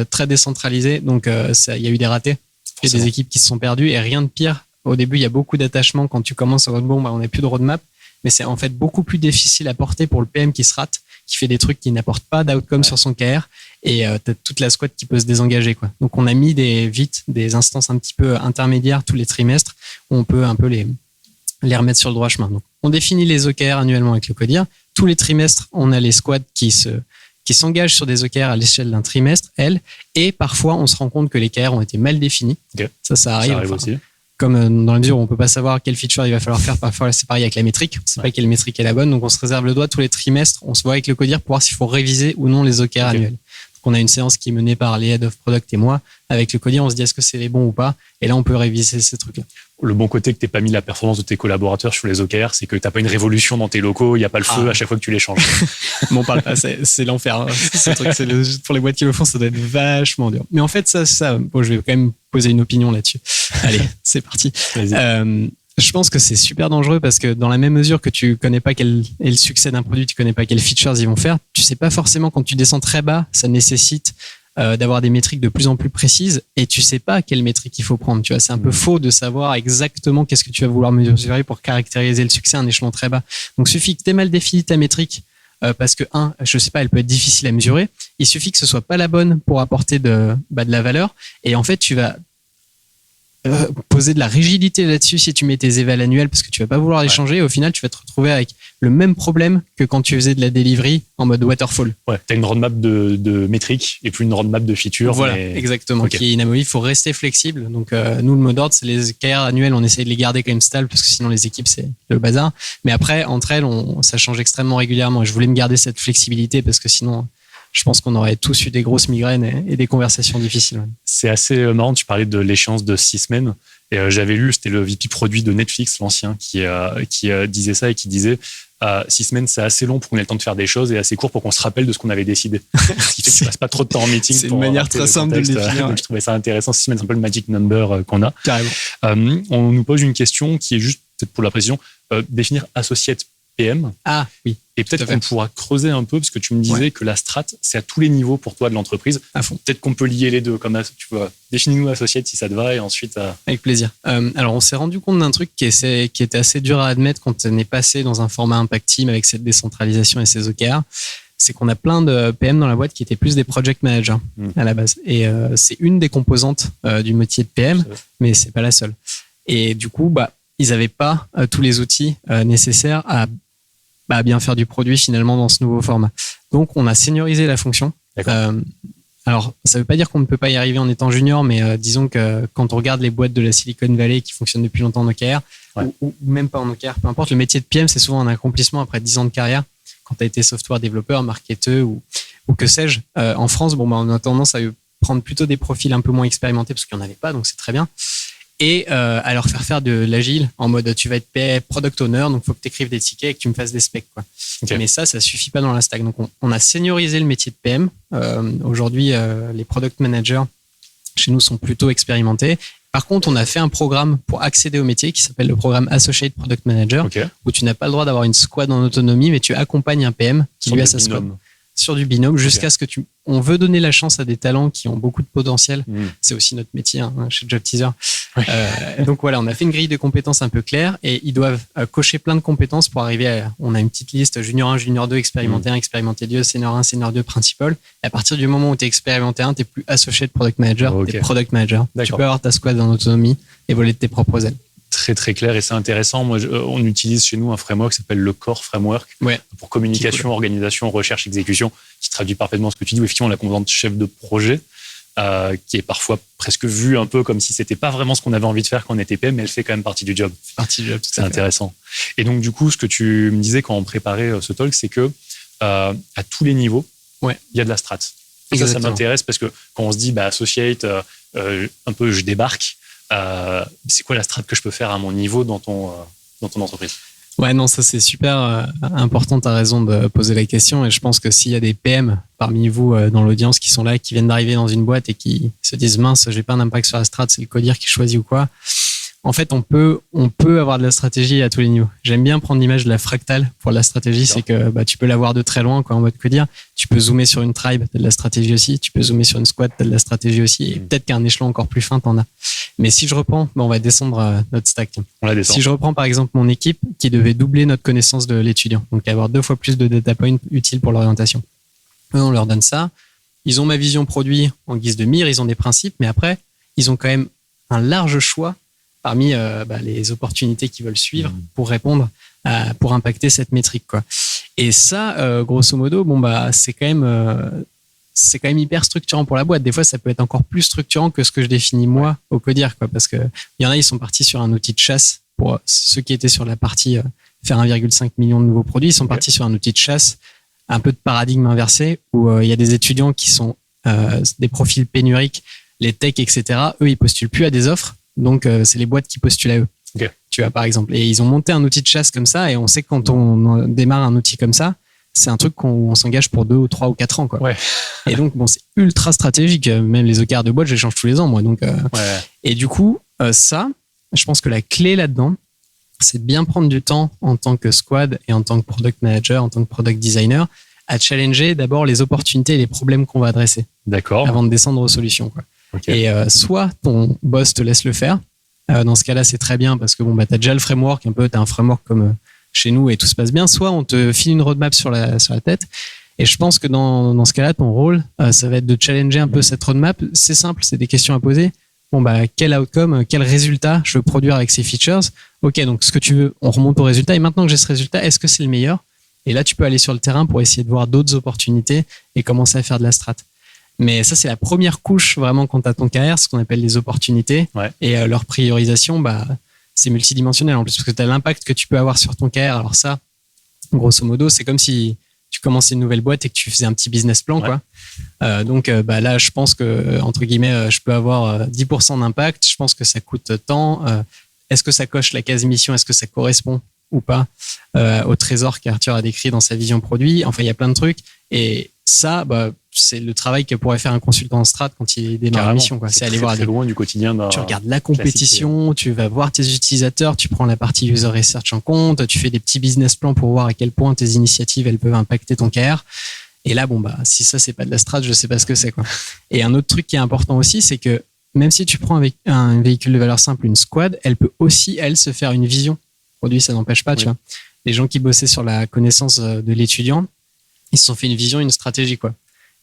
très décentralisé, donc il y a eu des ratés, il y a des équipes qui se sont perdues et rien de pire. Au début, il y a beaucoup d'attachement quand tu commences en mode bon, on n'a plus de roadmap, mais c'est en fait beaucoup plus difficile à porter pour le PM qui se rate, qui fait des trucs qui n'apportent pas d'outcome sur son KR, et t'as toute la squad qui peut se désengager, quoi. Donc on a mis des instances un petit peu intermédiaires tous les trimestres où on peut un peu les remettre sur le droit chemin. Donc on définit les OKR annuellement avec le CODIR. Tous les trimestres, on a les squads qui s'engagent sur des OKR à l'échelle d'un trimestre, et parfois on se rend compte que les KR ont été mal définis. Okay. Ça arrive, aussi. Comme dans la mesure où on peut pas savoir quelle feature il va falloir faire, parfois c'est pareil avec la métrique, on sait pas quelle métrique est la bonne, donc on se réserve le doigt tous les trimestres, on se voit avec le CODIR pour voir s'il faut réviser ou non les OKR annuels. Donc on a une séance qui est menée par les Head of Product et moi, avec le CODIR on se dit est-ce que c'est les bons ou pas, et là on peut réviser ces trucs-là. Le bon côté que t'aies pas mis la performance de tes collaborateurs sur les OKR, c'est que t'as pas une révolution dans tes locaux, il y a pas le feu à chaque fois que tu les changes. Bon, on parle pas, c'est l'enfer. Hein. Ce truc, pour les boîtes qui le font, ça doit être vachement dur. Mais en fait, bon, je vais quand même poser une opinion là-dessus. Allez, c'est parti. Je pense que c'est super dangereux parce que dans la même mesure que tu connais pas quel est le succès d'un produit, tu connais pas quelles features ils vont faire, tu sais pas forcément quand tu descends très bas, ça nécessite d'avoir des métriques de plus en plus précises et tu sais pas quelle métrique il faut prendre. Tu vois, c'est un peu faux de savoir exactement qu'est-ce que tu vas vouloir mesurer pour caractériser le succès à un échelon très bas. Donc, suffit que tu aies mal défini ta métrique parce que, je sais pas, elle peut être difficile à mesurer. Il suffit que ce soit pas la bonne pour apporter de la valeur. Et en fait, tu vas poser de la rigidité là-dessus si tu mets tes évals annuels parce que tu vas pas vouloir les changer. Et au final, tu vas te retrouver avec le même problème que quand tu faisais de la delivery en mode waterfall. Ouais, tu as une roadmap de métriques et plus une roadmap de features. Voilà, exactement, qui est inamovible. Il faut rester flexible. Donc, nous, le mot d'ordre, c'est les KR annuels, on essaie de les garder quand même stables parce que sinon les équipes, c'est le bazar. Mais après, entre elles, ça change extrêmement régulièrement. Et je voulais me garder cette flexibilité parce que sinon, je pense qu'on aurait tous eu des grosses migraines et des conversations difficiles. C'est assez marrant, tu parlais de l'échéance de 6 semaines. Et j'avais lu, c'était le VP produit de Netflix, l'ancien, qui disait ça et qui disait 6 semaines, c'est assez long pour qu'on ait le temps de faire des choses et assez court pour qu'on se rappelle de ce qu'on avait décidé. Ce qui fait que tu passes pas trop de temps en meeting. C'est une manière très simple de le définir. Donc je trouvais ça intéressant. 6 semaines, c'est un peu le magic number qu'on a. Carrément. On nous pose une question qui est juste, peut-être pour la précision, définir associate PM. Ah oui. Et peut-être qu'on pourra creuser un peu, parce que tu me disais que la strat, c'est à tous les niveaux pour toi de l'entreprise. À fond. Peut-être qu'on peut lier les deux. Comme tu vois, définis-nous associate si ça te va, et ensuite. Avec plaisir. Alors, on s'est rendu compte d'un truc qui était assez dur à admettre quand on est passé dans un format Impact Team avec cette décentralisation et ces OKR. C'est qu'on a plein de PM dans la boîte qui étaient plus des project managers à la base. Et c'est une des composantes du métier de PM, mais c'est pas la seule. Et du coup, ils n'avaient pas tous les outils nécessaires à bien faire du produit finalement dans ce nouveau format. Donc, on a seniorisé la fonction. Alors, ça ne veut pas dire qu'on ne peut pas y arriver en étant junior, mais disons que quand on regarde les boîtes de la Silicon Valley qui fonctionnent depuis longtemps en OKR, ou même pas en OKR, peu importe, le métier de PM, c'est souvent un accomplissement après 10 ans de carrière. Quand tu as été software développeur, marketeur ou que sais-je. En France, on a tendance à prendre plutôt des profils un peu moins expérimentés parce qu'il n'y en avait pas, donc c'est très bien. Et à leur faire de l'agile en mode tu vas être product owner, donc il faut que tu écrives des tickets et que tu me fasses des specs, quoi. Mais ça suffit pas dans la stack. Donc on a seniorisé le métier de PM. Aujourd'hui, les product managers chez nous sont plutôt expérimentés. Par contre, on a fait un programme pour accéder au métier qui s'appelle le programme Associate Product Manager, où tu n'as pas le droit d'avoir une squad en autonomie, mais tu accompagnes un PM qui lui a sa squad. Sur du binôme jusqu'à ce que on veut donner la chance à des talents qui ont beaucoup de potentiel. C'est aussi notre métier chez Job Teaser. Donc voilà, on a fait une grille de compétences un peu claire et ils doivent cocher plein de compétences pour arriver on a une petite liste junior 1, junior 2, expérimenté 1, expérimenté 2, senior 1, senior 2, principal. Et à partir du moment où tu es expérimenté 1, tu n'es plus associé de product manager, tu es product manager. Tu peux avoir ta squad en autonomie et voler de tes propres ailes. Très très clair et c'est intéressant. Moi, on utilise chez nous un framework qui s'appelle le Core Framework pour communication, organisation, recherche, exécution, qui traduit parfaitement ce que tu dis. Effectivement, la composante chef de projet, qui est parfois presque vue un peu comme si c'était pas vraiment ce qu'on avait envie de faire quand on était PM, mais elle fait quand même partie du job. C'est intéressant. Et donc du coup, ce que tu me disais quand on préparait ce talk, c'est que à tous les niveaux, il y a de la strat. Et ça m'intéresse parce que quand on se dit associate, un peu je débarque. C'est quoi la strat que je peux faire à mon niveau dans ton entreprise? Ouais, non, ça c'est super important, tu as raison de poser la question et je pense que s'il y a des PM parmi vous dans l'audience qui sont là, qui viennent d'arriver dans une boîte et qui se disent mince, j'ai pas un impact sur la strat, c'est le CODIR qui choisit ou quoi, En fait, on peut avoir de la stratégie à tous les niveaux. J'aime bien prendre l'image de la fractale pour la stratégie. C'est que tu peux la voir de très loin, quoi, en mode que dire. Tu peux zoomer sur une tribe, t'as de la stratégie aussi. Tu peux zoomer sur une squad, t'as de la stratégie aussi. Et peut-être qu'un échelon encore plus fin, t'en as. Mais si je reprends, on va descendre notre stack. On la descend. Si je reprends par exemple mon équipe qui devait doubler notre connaissance de l'étudiant, donc avoir 2 fois plus de data points utiles pour l'orientation. On leur donne ça. Ils ont ma vision produit en guise de mire, ils ont des principes, mais après, ils ont quand même un large choix parmi les opportunités qu'ils veulent suivre pour répondre, pour impacter cette métrique, quoi. Et ça, grosso modo, c'est quand même hyper structurant pour la boîte. Des fois, ça peut être encore plus structurant que ce que je définis moi au CODIR, quoi, parce que il y en a, ils sont partis sur un outil de chasse. Pour ceux qui étaient sur la partie faire 1,5 million de nouveaux produits, ils sont partis sur un outil de chasse, un peu de paradigme inversé, où il y a des étudiants qui sont des profils pénuriques, les techs, etc. Eux, ils postulent plus à des offres. Donc, c'est les boîtes qui postulent à eux. Okay. Tu vois, par exemple. Et ils ont monté un outil de chasse comme ça. Et on sait que quand on démarre un outil comme ça, c'est un truc qu'on s'engage pour 2 ou 3 ou 4 ans, quoi. Ouais. Et donc, c'est ultra stratégique. Même les OKR de boîte, je les change tous les ans, moi. Donc, Et du coup, ça, je pense que la clé là-dedans, c'est de bien prendre du temps en tant que squad et en tant que product manager, en tant que product designer, à challenger d'abord les opportunités et les problèmes qu'on va adresser. D'accord. Avant de descendre aux solutions, quoi. Okay. Et soit ton boss te laisse le faire. Dans ce cas-là, c'est très bien parce que t'as déjà le framework, t'as un framework comme chez nous et tout se passe bien. Soit on te file une roadmap sur la tête. Et je pense que dans ce cas-là, ton rôle, ça va être de challenger un peu cette roadmap. C'est simple, c'est des questions à poser. Quel outcome, quel résultat je veux produire avec ces features? Ok, donc ce que tu veux, on remonte au résultat. Et maintenant que j'ai ce résultat, est-ce que c'est le meilleur? Et là, tu peux aller sur le terrain pour essayer de voir d'autres opportunités et commencer à faire de la strat. Mais ça, c'est la première couche vraiment quand tu as ton carrière, ce qu'on appelle les opportunités. Ouais. Et leur priorisation, c'est multidimensionnel en plus, parce que tu as l'impact que tu peux avoir sur ton carrière. Alors ça, grosso modo, c'est comme si tu commençais une nouvelle boîte et que tu faisais un petit business plan, ouais. quoi. Donc là, je pense que, entre guillemets, je peux avoir 10% d'impact. Je pense que ça coûte tant. Est-ce que ça coche la case mission? Est-ce que ça correspond ou pas au trésor qu'Arthur a décrit dans sa vision produit? Enfin, il y a plein de trucs. Et ça, c'est le travail que pourrait faire un consultant en strat quand il démarre la mission, quoi. C'est aller voir très loin du quotidien. Tu regardes la compétition, tu vas voir tes utilisateurs, tu prends la partie user research en compte, tu fais des petits business plans pour voir à quel point tes initiatives elles peuvent impacter ton KR. Et là, si ça c'est pas de la strat, je sais pas ce que c'est, quoi. Et un autre truc qui est important aussi, c'est que même si tu prends avec un véhicule de valeur simple, une squad, elle peut aussi se faire une vision produit. Ça n'empêche pas, tu vois. Les gens qui bossaient sur la connaissance de l'étudiant, ils se sont fait une vision, une stratégie, quoi.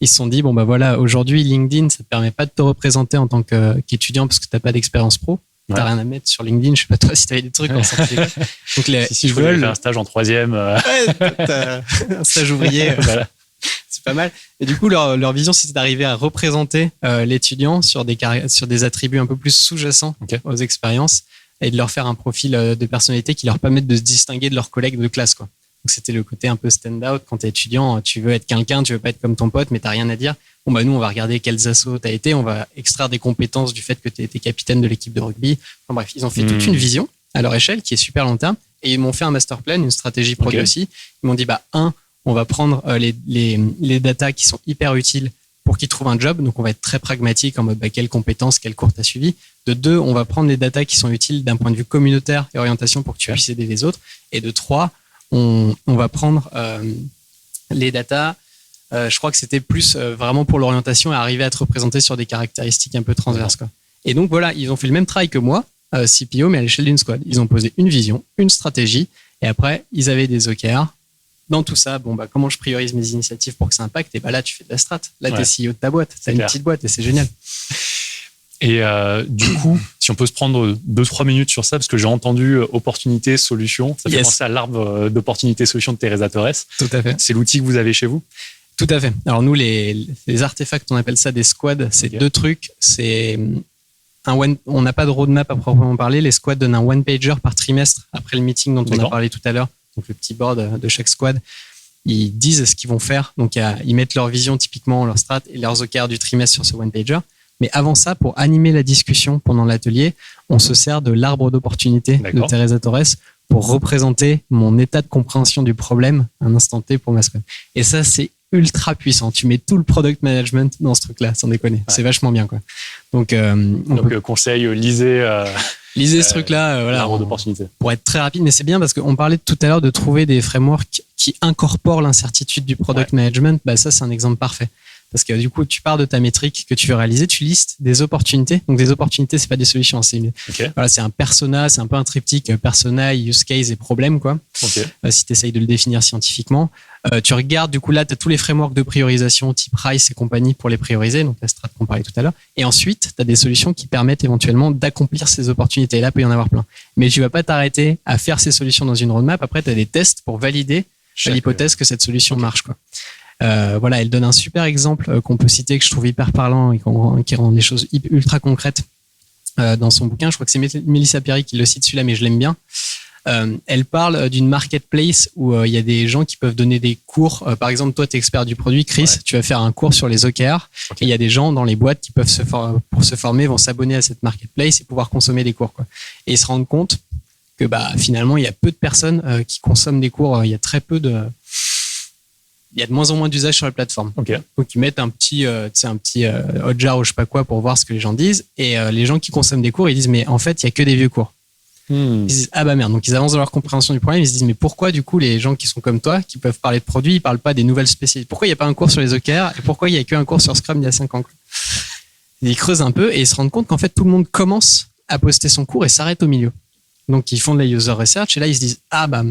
Ils se sont dit, voilà, aujourd'hui, LinkedIn, ça te permet pas de te représenter en tant qu'étudiant parce que t'as pas d'expérience pro. Ouais. T'as rien à mettre sur LinkedIn. Je sais pas toi si t'avais des trucs en sortie. Donc, si je voulais faire un stage en 3e. Ouais, t'as un stage ouvrier. Voilà. C'est pas mal. Et du coup, leur vision, c'était d'arriver à représenter l'étudiant sur des attributs un peu plus sous-jacents aux expériences et de leur faire un profil de personnalité qui leur permette de se distinguer de leurs collègues de classe, quoi. Donc, c'était le côté un peu stand-out. Quand t'es étudiant, tu veux être quelqu'un, tu veux pas être comme ton pote, mais t'as rien à dire. Nous, on va regarder quels assos t'as été, on va extraire des compétences du fait que t'es été capitaine de l'équipe de rugby. Enfin, bref, ils ont fait toute une vision à leur échelle qui est super long terme et ils m'ont fait un master plan, une stratégie produit aussi. Ils m'ont dit, on va prendre les datas qui sont hyper utiles pour qu'ils trouvent un job. Donc, on va être très pragmatique en mode quelles compétences, quel cours t'as suivi. De 2, on va prendre les datas qui sont utiles d'un point de vue communautaire et orientation pour que tu puisses aider les autres. Et de 3, on va prendre les datas. Je crois que c'était plus vraiment pour l'orientation et arriver à te représenter sur des caractéristiques un peu transverses, quoi. Et donc, voilà, ils ont fait le même travail que moi, CPO, mais à l'échelle d'une squad. Ils ont posé une vision, une stratégie et après, ils avaient des OKR. Dans tout ça, comment je priorise mes initiatives pour que ça impacte? Et là, tu fais de la strat. Là, t'es CEO de ta boîte. T'as une petite boîte et c'est génial. Et du coup, si on peut se prendre 2-3 minutes sur ça, parce que j'ai entendu opportunité, solution. Ça fait penser à l'arbre d'opportunité, solution de Teresa Torres. Tout à fait. C'est l'outil que vous avez chez vous? Tout à fait. Alors nous, les artefacts, on appelle ça des squads. C'est 2 trucs. C'est on n'a pas de roadmap à proprement parler. Les squads donnent un one-pager par trimestre après le meeting dont on a parlé tout à l'heure. Donc le petit board de chaque squad. Ils disent ce qu'ils vont faire. Donc ils mettent leur vision typiquement, leur strat et leurs OKR du trimestre sur ce one-pager. Mais avant ça, pour animer la discussion pendant l'atelier, on se sert de l'arbre d'opportunité de Teresa Torres pour représenter mon état de compréhension du problème à un instant T pour ma squad. Et ça, c'est ultra puissant. Tu mets tout le product management dans ce truc-là, sans déconner. Ouais. C'est vachement bien, quoi. Donc, conseil, lisez ce truc-là, voilà, d'opportunité. Pour être très rapide, mais c'est bien parce qu'on parlait tout à l'heure de trouver des frameworks qui incorporent l'incertitude du product management. Bah, ça, c'est un exemple parfait. Parce que du coup, tu pars de ta métrique que tu veux réaliser, tu listes des opportunités. Donc, des opportunités, c'est pas des solutions. Voilà, c'est un persona, c'est un peu un triptyque persona, use case et problème, quoi. Si tu essayes de le définir scientifiquement. Tu regardes, du coup, là, tu as tous les frameworks de priorisation type RICE et compagnie pour les prioriser. Donc, la strat qu'on parlait tout à l'heure. Et ensuite, tu as des solutions qui permettent éventuellement d'accomplir ces opportunités. Et là, il peut y en avoir plein. Mais tu vas pas t'arrêter à faire ces solutions dans une roadmap. Après, tu as des tests pour valider l'hypothèse que cette solution marche, quoi. Voilà, elle donne un super exemple qu'on peut citer, que je trouve hyper parlant et qui rend des choses ultra concrètes dans son bouquin. Je crois que c'est Mélissa Perry qui le cite celui-là, mais je l'aime bien. Elle parle d'une marketplace où il y a des gens qui peuvent donner des cours. Par exemple, toi, tu es expert du produit, Chris, tu vas faire un cours sur les OKR. Et il y a des gens dans les boîtes qui peuvent pour se former, vont s'abonner à cette marketplace et pouvoir consommer des cours, quoi. Et ils se rendent compte que finalement, il y a peu de personnes qui consomment des cours. Il y a très peu de... Il y a de moins en moins d'usage sur la plateforme. Donc, ils mettent un petit Hotjar ou je sais pas quoi pour voir ce que les gens disent. Et les gens qui consomment des cours, ils disent, mais en fait, il y a que des vieux cours. Ils disent, ah bah merde. Donc, ils avancent dans leur compréhension du problème. Ils se disent, mais pourquoi, du coup, les gens qui sont comme toi, qui peuvent parler de produits, ils parlent pas des nouvelles spécialités? Pourquoi il n'y a pas un cours sur les OKR? Et pourquoi il n'y a qu'un cours sur Scrum il y a 5 ans? Ils creusent un peu et ils se rendent compte qu'en fait, tout le monde commence à poster son cours et s'arrête au milieu. Donc, ils font de la user research et là, ils se disent, ah bah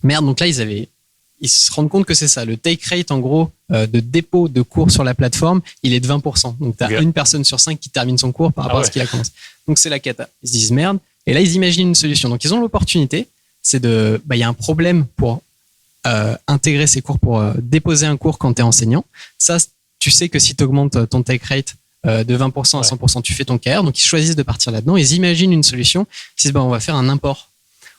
merde. Donc là, ils se rendent compte que c'est ça. Le take rate, en gros, de dépôt de cours sur la plateforme, il est de 20%. Donc, tu as une personne sur 5 qui termine son cours par rapport à ce qu'il a commencé. Donc, c'est la cata. Ils se disent merde. Et là, ils imaginent une solution. Donc, ils ont l'opportunité. C'est il y a un problème pour intégrer ces cours, pour déposer un cours quand tu es enseignant. Ça, tu sais que si tu augmentes ton take rate de 20% à 100%, tu fais ton KR. Donc, ils choisissent de partir là-dedans. Ils imaginent une solution. Ils se disent, on va faire un import.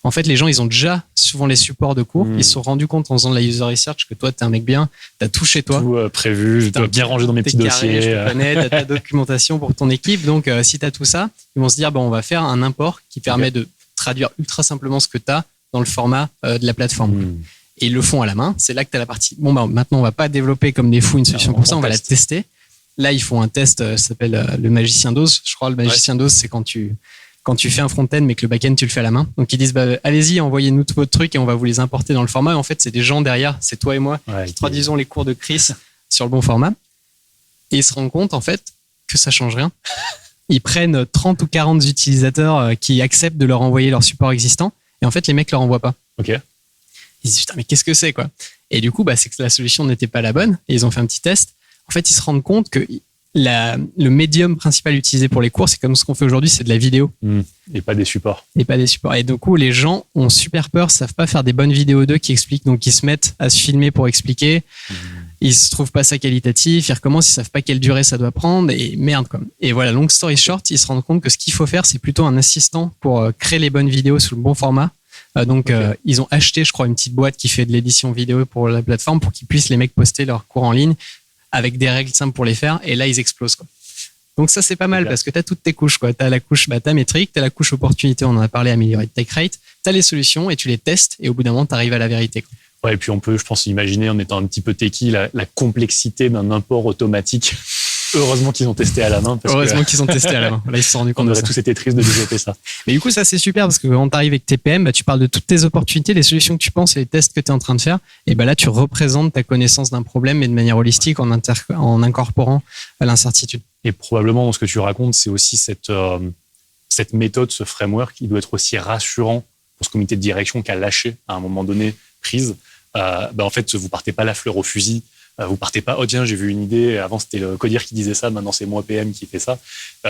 En fait, les gens, ils ont déjà souvent les supports de cours. Ils se sont rendus compte en faisant de la user research que toi, t'es un mec bien, t'as tout chez toi. Tout prévu, je dois bien ranger dans mes petits dossiers. Je te connais, t'as ta documentation pour ton équipe. Donc, si t'as tout ça, ils vont se dire, on va faire un import qui permet de traduire ultra simplement ce que t'as dans le format de la plateforme. Et ils le font à la main. C'est là que t'as la partie. Maintenant, on va pas développer comme des fous une solution pour ça. On va la tester. Là, ils font un test, ça s'appelle le magicien dose. Je crois le magicien dose, c'est quand tu fais un front-end mais que le back-end tu le fais à la main. Donc ils disent allez-y, envoyez-nous tous votre truc et on va vous les importer dans le format. Et en fait, c'est des gens derrière, c'est toi et moi qui traduisons les cours de Chris sur le bon format. Et ils se rendent compte en fait que ça change rien. Ils prennent 30 ou 40 utilisateurs qui acceptent de leur envoyer leur support existant et en fait les mecs leur envoient pas. Ils disent putain mais qu'est-ce que c'est quoi? Et du coup c'est que la solution n'était pas la bonne et ils ont fait un petit test. En fait, ils se rendent compte que le médium principal utilisé pour les cours, c'est comme ce qu'on fait aujourd'hui, c'est de la vidéo. Et pas des supports. Et du coup, les gens ont super peur, savent pas faire des bonnes vidéos d'eux qui expliquent, donc ils se mettent à se filmer pour expliquer. Ils se trouvent pas ça qualitatif, ils recommencent, ils savent pas quelle durée ça doit prendre, et merde, quoi. Et voilà, long story short, ils se rendent compte que ce qu'il faut faire, c'est plutôt un assistant pour créer les bonnes vidéos sous le bon format. Ils ont acheté, je crois, une petite boîte qui fait de l'édition vidéo pour la plateforme pour qu'ils puissent les mecs poster leurs cours en ligne avec des règles simples pour les faire, et là, ils explosent, quoi. Donc ça, c'est pas mal, parce que tu as toutes tes couches, quoi. Tu as la couche ta métrique, tu as la couche opportunité, on en a parlé, améliorer le take rate, tu as les solutions, et tu les testes, et au bout d'un moment, tu arrives à la vérité, quoi. Ouais, et puis on peut, je pense, imaginer, en étant un petit peu techie, la complexité d'un import automatique. Heureusement qu'ils ont testé à la main. Qu'ils ont testé à la main. Là, ils se sont rendus compte on de aurait ça. tous été tristes de développer ça. Mais du coup, ça, c'est super parce que quand tu arrives avec tes PM, tu parles de toutes tes opportunités, les solutions que tu penses et les tests que tu es en train de faire. Et là, tu représentes ta connaissance d'un problème, mais de manière holistique en incorporant l'incertitude. Et probablement, dans ce que tu racontes, c'est aussi cette méthode, ce framework qui doit être aussi rassurant pour ce comité de direction qui a lâché à un moment donné prise. En fait, vous partez pas la fleur au fusil. Vous partez pas, oh tiens, j'ai vu une idée, avant c'était le codir qui disait ça, maintenant c'est moi PM qui fait ça.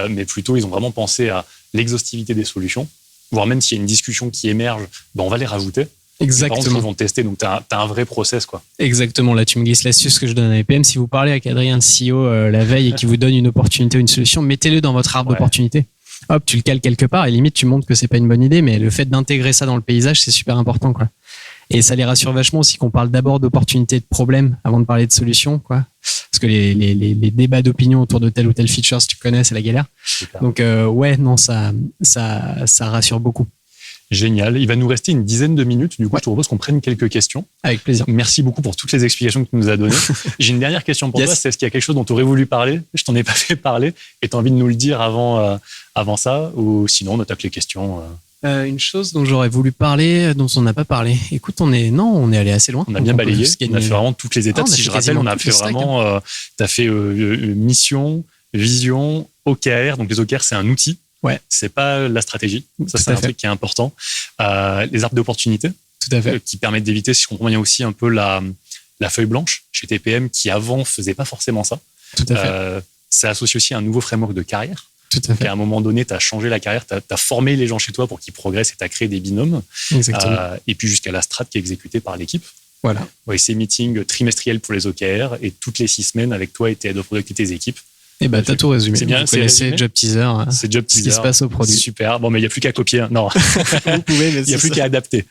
Mais plutôt, ils ont vraiment pensé à l'exhaustivité des solutions, voire même s'il y a une discussion qui émerge, on va les rajouter. Exactement. Par contre, ils vont tester, donc tu as un vrai process, quoi. Exactement, là tu me glisses l'astuce que je donne à les PM. Si vous parlez avec Adrien, le CEO, la veille et qui vous donne une opportunité ou une solution, mettez-le dans votre arbre d'opportunité. Hop, tu le cales quelque part et limite tu montres que c'est pas une bonne idée, mais le fait d'intégrer ça dans le paysage, c'est super important, quoi. Et ça les rassure vachement aussi qu'on parle d'abord d'opportunités, de problèmes avant de parler de solutions, quoi. Parce que les débats d'opinion autour de telle ou telle feature, si tu connais, c'est la galère. Super. Donc ça rassure beaucoup. Génial. Il va nous rester une dizaine de minutes. Du coup, je te propose qu'on prenne quelques questions. Avec plaisir. Merci beaucoup pour toutes les explications que tu nous as données. J'ai une dernière question pour toi. C'est est-ce qu'il y a quelque chose dont tu aurais voulu parler? Je t'en ai pas fait parler et tu as envie de nous le dire avant ça? Ou sinon, on attaque les questions. Une chose dont j'aurais voulu parler, dont on n'a pas parlé. Écoute, on est allé assez loin. On a bien balayé. On a fait vraiment toutes les étapes. Si je rappelle, on a fait vraiment. Tu as fait mission, vision, OKR. Donc les OKR, c'est un outil. Ouais. C'est pas la stratégie. Ça, c'est un truc qui est important. Les arbres d'opportunité. Tout à fait. Qui permettent d'éviter, si je comprends bien aussi, un peu la feuille blanche chez TPM qui avant faisait pas forcément ça. Tout à fait. Ça associe aussi un nouveau framework de carrière. Tout à fait. À un moment donné, tu as changé la carrière, tu as formé les gens chez toi pour qu'ils progressent et tu as créé des binômes. Exactement. Et puis jusqu'à la strat qui est exécutée par l'équipe. Voilà. Ouais, ces meetings trimestriels pour les OKR et toutes les 6 semaines avec toi et tes head of product et tes équipes. Eh ben, t'as tout résumé. C'est bien, vous connaissez Job Teaser. C'est Job Teaser. Ce qui se passe au produit. Super. Bon, mais il n'y a plus qu'à copier. Non. Vous pouvez, mais il n'y a plus qu'à adapter.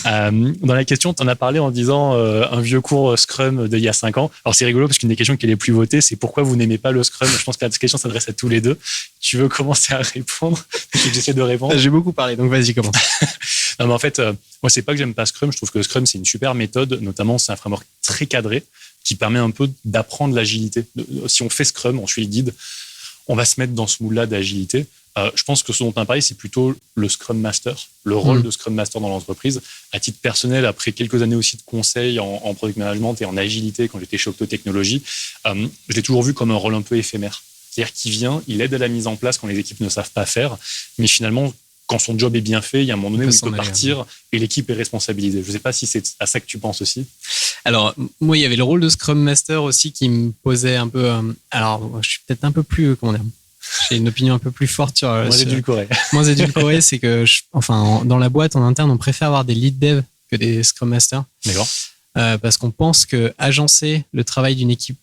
Dans la question, tu en as parlé en disant un vieux cours Scrum d'il y a 5 ans. Alors, c'est rigolo parce qu'une des questions qui est les plus votées, c'est pourquoi vous n'aimez pas le Scrum. Je pense que la question s'adresse à tous les deux. Tu veux commencer à répondre? J'essaie de répondre. J'ai beaucoup parlé, donc vas-y, commence. Non, mais en fait, moi, c'est pas que j'aime pas Scrum. Je trouve que Scrum, c'est une super méthode. Notamment, c'est un framework très cadré qui permet un peu d'apprendre l'agilité. Si on fait Scrum, on suit le guide, on va se mettre dans ce moule-là d'agilité. Je pense que ce dont on parle, c'est plutôt le Scrum Master, le rôle de Scrum Master dans l'entreprise. À titre personnel, après quelques années aussi de conseils en product management et en agilité, quand j'étais chez Octo Technologies, je l'ai toujours vu comme un rôle un peu éphémère. C'est-à-dire qu'il vient, il aide à la mise en place quand les équipes ne savent pas faire, mais finalement, quand son job est bien fait, il y a un moment donné où il peut partir et l'équipe est responsabilisée. Je ne sais pas si c'est à ça que tu penses aussi. Alors, moi, il y avait le rôle de Scrum Master aussi qui me posait un peu... alors, je suis peut-être un peu plus... comment dire, j'ai une opinion un peu plus forte sur... Moins édulcorée. Moins édulcorée, c'est que... dans la boîte, en interne, on préfère avoir des lead dev que des Scrum Masters. D'accord. Parce qu'on pense que agencer le travail d'une équipe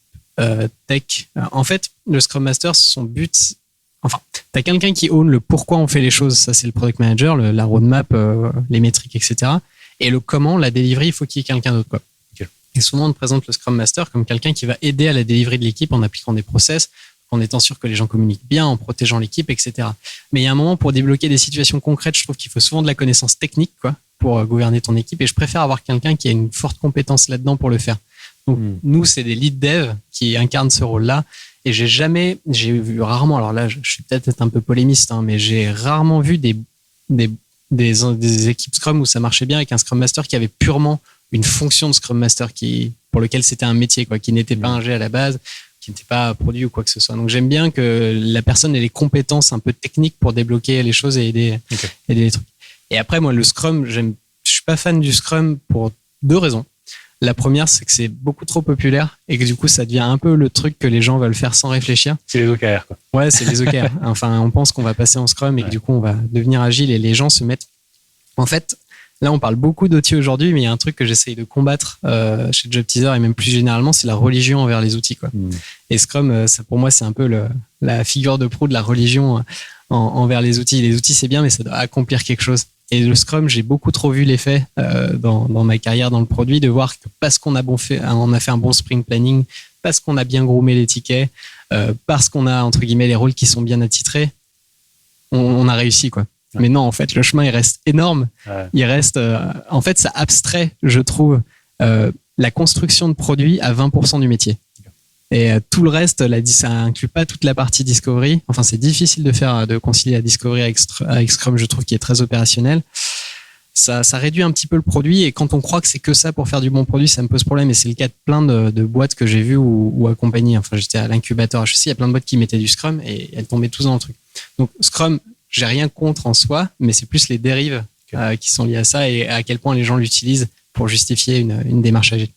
tech... en fait, le Scrum Master, son but... Enfin, tu as quelqu'un qui own le pourquoi on fait les choses. Ça, c'est le product manager, la roadmap, les métriques, etc. Et le comment, la delivery, il faut qu'il y ait quelqu'un d'autre, quoi. Okay. Et souvent, on te présente le Scrum Master comme quelqu'un qui va aider à la delivery de l'équipe en appliquant des process, en étant sûr que les gens communiquent bien, en protégeant l'équipe, etc. Mais il y a un moment, pour débloquer des situations concrètes, je trouve qu'il faut souvent de la connaissance technique, quoi, pour gouverner ton équipe. Et je préfère avoir quelqu'un qui a une forte compétence là-dedans pour le faire. Donc, nous, c'est des lead devs qui incarnent ce rôle-là. Et j'ai vu rarement, alors là, je suis peut-être un peu polémiste, hein, mais j'ai rarement vu des équipes Scrum où ça marchait bien avec un Scrum Master qui avait purement une fonction de Scrum Master pour lequel c'était un métier, quoi, qui n'était pas un G à la base, qui n'était pas produit ou quoi que ce soit. Donc j'aime bien que la personne ait les compétences un peu techniques pour débloquer les choses et aider les trucs. Et après, moi, le Scrum, je suis pas fan du Scrum pour 2 raisons. La première, c'est que c'est beaucoup trop populaire et que du coup, ça devient un peu le truc que les gens veulent faire sans réfléchir. C'est les OKR, quoi. Ouais, c'est les OKR. Enfin, on pense qu'on va passer en Scrum et que du coup, on va devenir agile et les gens se mettent... En fait, là, on parle beaucoup d'outils aujourd'hui, mais il y a un truc que j'essaye de combattre chez Job Teaser et même plus généralement, c'est la religion envers les outils, quoi. Et Scrum, ça, pour moi, c'est un peu la figure de proue de la religion envers les outils. Les outils, c'est bien, mais ça doit accomplir quelque chose. Et le Scrum, j'ai beaucoup trop vu l'effet dans ma carrière dans le produit, de voir que parce qu'on a fait un bon sprint planning, parce qu'on a bien groomé les tickets, parce qu'on a, entre guillemets, les rôles qui sont bien attitrés, on a réussi, quoi. Ouais. Mais non, en fait, le chemin, il reste énorme. Ouais. Il reste... en fait, ça abstrait, je trouve, la construction de produits à 20% du métier. Et tout le reste, ça inclut pas toute la partie discovery. Enfin, c'est difficile de concilier la discovery avec Scrum, je trouve, qui est très opérationnel. Ça réduit un petit peu le produit. Et quand on croit que c'est que ça pour faire du bon produit, ça me pose problème. Et c'est le cas de plein de boîtes que j'ai vues ou accompagnées. Enfin, j'étais à l'incubateur HEC, il y a plein de boîtes qui mettaient du Scrum et elles tombaient tous dans le truc. Donc, Scrum, j'ai rien contre en soi, mais c'est plus les dérives qui sont liées à ça et à quel point les gens l'utilisent pour justifier une démarche agile.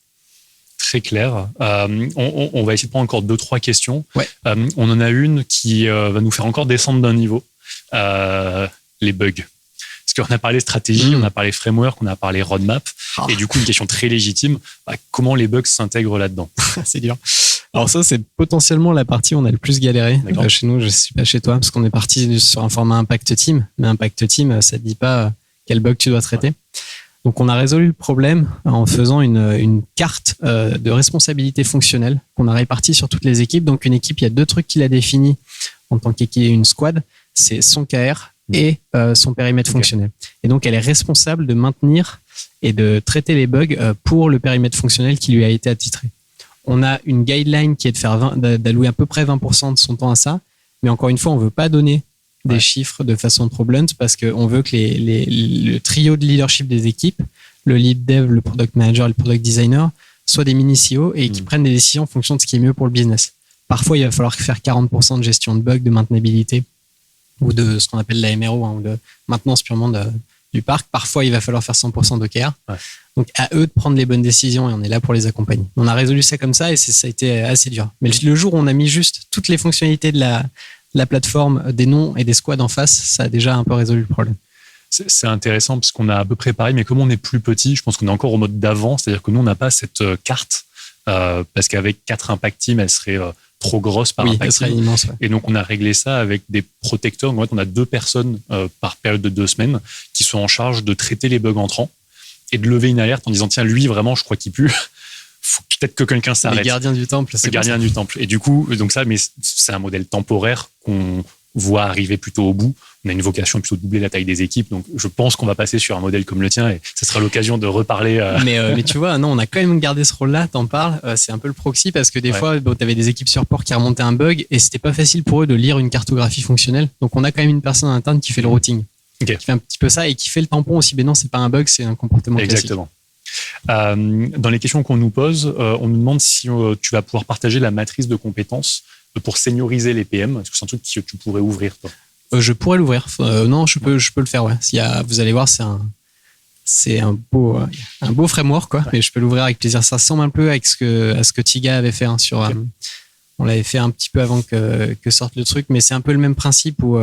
Très clair. On va essayer de prendre encore 2-3 questions. Ouais. On en a une qui va nous faire encore descendre d'un niveau. Les bugs. Parce qu'on a parlé stratégie, on a parlé framework, on a parlé roadmap. Et du coup, une question très légitime, comment les bugs s'intègrent là-dedans? C'est dur. Alors ça, c'est potentiellement la partie où on a le plus galéré chez nous. Je ne suis pas chez toi, parce qu'on est parti sur un format Impact Team. Mais Impact Team, ça ne te dit pas quel bug tu dois traiter. Ouais. Donc, on a résolu le problème en faisant une carte de responsabilité fonctionnelle qu'on a répartie sur toutes les équipes. Donc, une équipe, il y a 2 trucs qu'il a définis en tant qu'équipe, une squad. C'est son KR, et son périmètre fonctionnel. Et donc, elle est responsable de maintenir et de traiter les bugs pour le périmètre fonctionnel qui lui a été attitré. On a une guideline qui est d'allouer à peu près 20% de son temps à ça, mais encore une fois, on ne veut pas donner des chiffres de façon trop blunt parce qu'on veut que le trio de leadership des équipes, le lead dev, le product manager et le product designer, soient des mini-CEO et qui prennent des décisions en fonction de ce qui est mieux pour le business. Parfois, il va falloir faire 40% de gestion de bugs, de maintenabilité ou de ce qu'on appelle la MRO, ou de maintenance purement du parc. Parfois, il va falloir faire 100% d'OKR. Ouais. Donc, à eux de prendre les bonnes décisions et on est là pour les accompagner. On a résolu ça comme ça et ça a été assez dur. Mais le jour où on a mis juste toutes les fonctionnalités de la plateforme, des noms et des squads en face, ça a déjà un peu résolu le problème. C'est intéressant parce qu'on a à peu près pareil, mais comme on est plus petit, je pense qu'on est encore au mode d'avant, c'est-à-dire que nous, on n'a pas cette carte parce qu'avec 4 impact teams, elle serait trop grosse par impact team. Immense, ouais. Et donc, on a réglé ça avec des protecteurs. En fait, on a 2 personnes par période de 2 semaines qui sont en charge de traiter les bugs entrants et de lever une alerte en disant tiens, lui, vraiment, je crois qu'il pue. Faut peut-être que quelqu'un s'arrête. Les gardiens du temple. Le gardien du temple. Et du coup, donc ça, mais c'est un modèle temporaire qu'on voit arriver plutôt au bout. On a une vocation plutôt de doubler la taille des équipes. Donc, je pense qu'on va passer sur un modèle comme le tien et ce sera l'occasion de reparler. Mais tu vois, non, on a quand même gardé ce rôle-là. T'en parles. C'est un peu le proxy parce que des fois, t'avais des équipes support qui remontaient un bug et c'était pas facile pour eux de lire une cartographie fonctionnelle. Donc, on a quand même une personne interne qui fait le routing. Qui fait un petit peu ça et qui fait le tampon aussi. Mais non, c'est pas un bug, c'est un comportement Exactement. Dans les questions qu'on nous pose, on nous demande si tu vas pouvoir partager la matrice de compétences pour senioriser les PM. Est-ce que c'est un truc que tu pourrais ouvrir, toi? Je pourrais l'ouvrir. Non, je peux le faire. Ouais. Vous allez voir, c'est un beau framework, quoi. Ouais. Mais je peux l'ouvrir avec plaisir. Ça ressemble un peu avec ce que Tiga avait fait on l'avait fait un petit peu avant que sorte le truc, mais c'est un peu le même principe où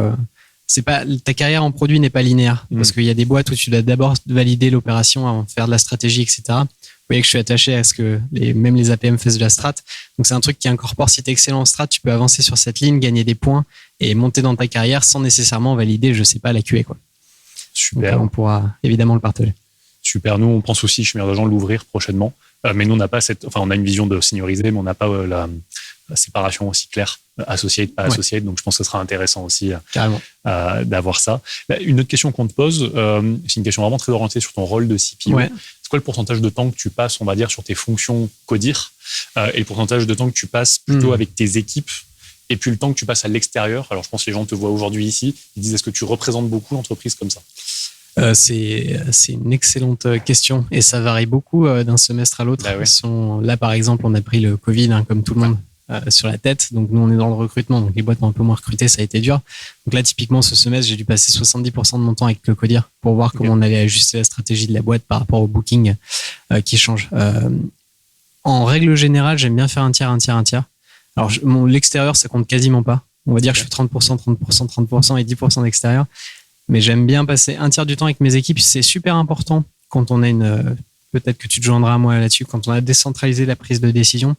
c'est pas ta carrière en produit n'est pas linéaire parce qu'il y a des boîtes où tu dois d'abord valider l'opération avant de faire de la stratégie, etc. Vous voyez que je suis attaché à ce que même les APM fassent de la strat. Donc c'est un truc qui incorpore, si tu es excellent en strat, tu peux avancer sur cette ligne, gagner des points et monter dans ta carrière sans nécessairement valider, je sais pas, la QA, quoi. Super. Donc, on pourra évidemment le partager. Super. Nous, on pense aussi, chez Meilleurs Agents, l'ouvrir prochainement. Mais nous, on n'a pas on a une vision de senioriser, mais on n'a pas la séparation aussi claire, associate, pas associate. Donc, je pense que ce sera intéressant aussi d'avoir ça. Une autre question qu'on te pose, c'est une question vraiment très orientée sur ton rôle de CPO. Ouais. C'est quoi le pourcentage de temps que tu passes, on va dire, sur tes fonctions codir et le pourcentage de temps que tu passes plutôt avec tes équipes et puis le temps que tu passes à l'extérieur? Alors, je pense que les gens te voient aujourd'hui ici. Ils disent, est-ce que tu représentes beaucoup l'entreprise comme ça? C'est une excellente question et ça varie beaucoup d'un semestre à l'autre. Bah ouais. Là, par exemple, on a pris le Covid, comme tout le monde, sur la tête. Donc, nous, on est dans le recrutement. Donc, les boîtes ont un peu moins recruté. Ça a été dur. Donc là, typiquement, ce semestre, j'ai dû passer 70% de mon temps avec le codir pour voir comment on allait ajuster la stratégie de la boîte par rapport au booking qui change. En règle générale, j'aime bien faire un tiers. Alors, l'extérieur, ça compte quasiment pas. On va dire que je fais 30%, 30% et 10% d'extérieur. Mais j'aime bien passer un tiers du temps avec mes équipes. C'est super important quand on a peut-être que tu te joindras à moi là-dessus, quand on a décentralisé la prise de décision,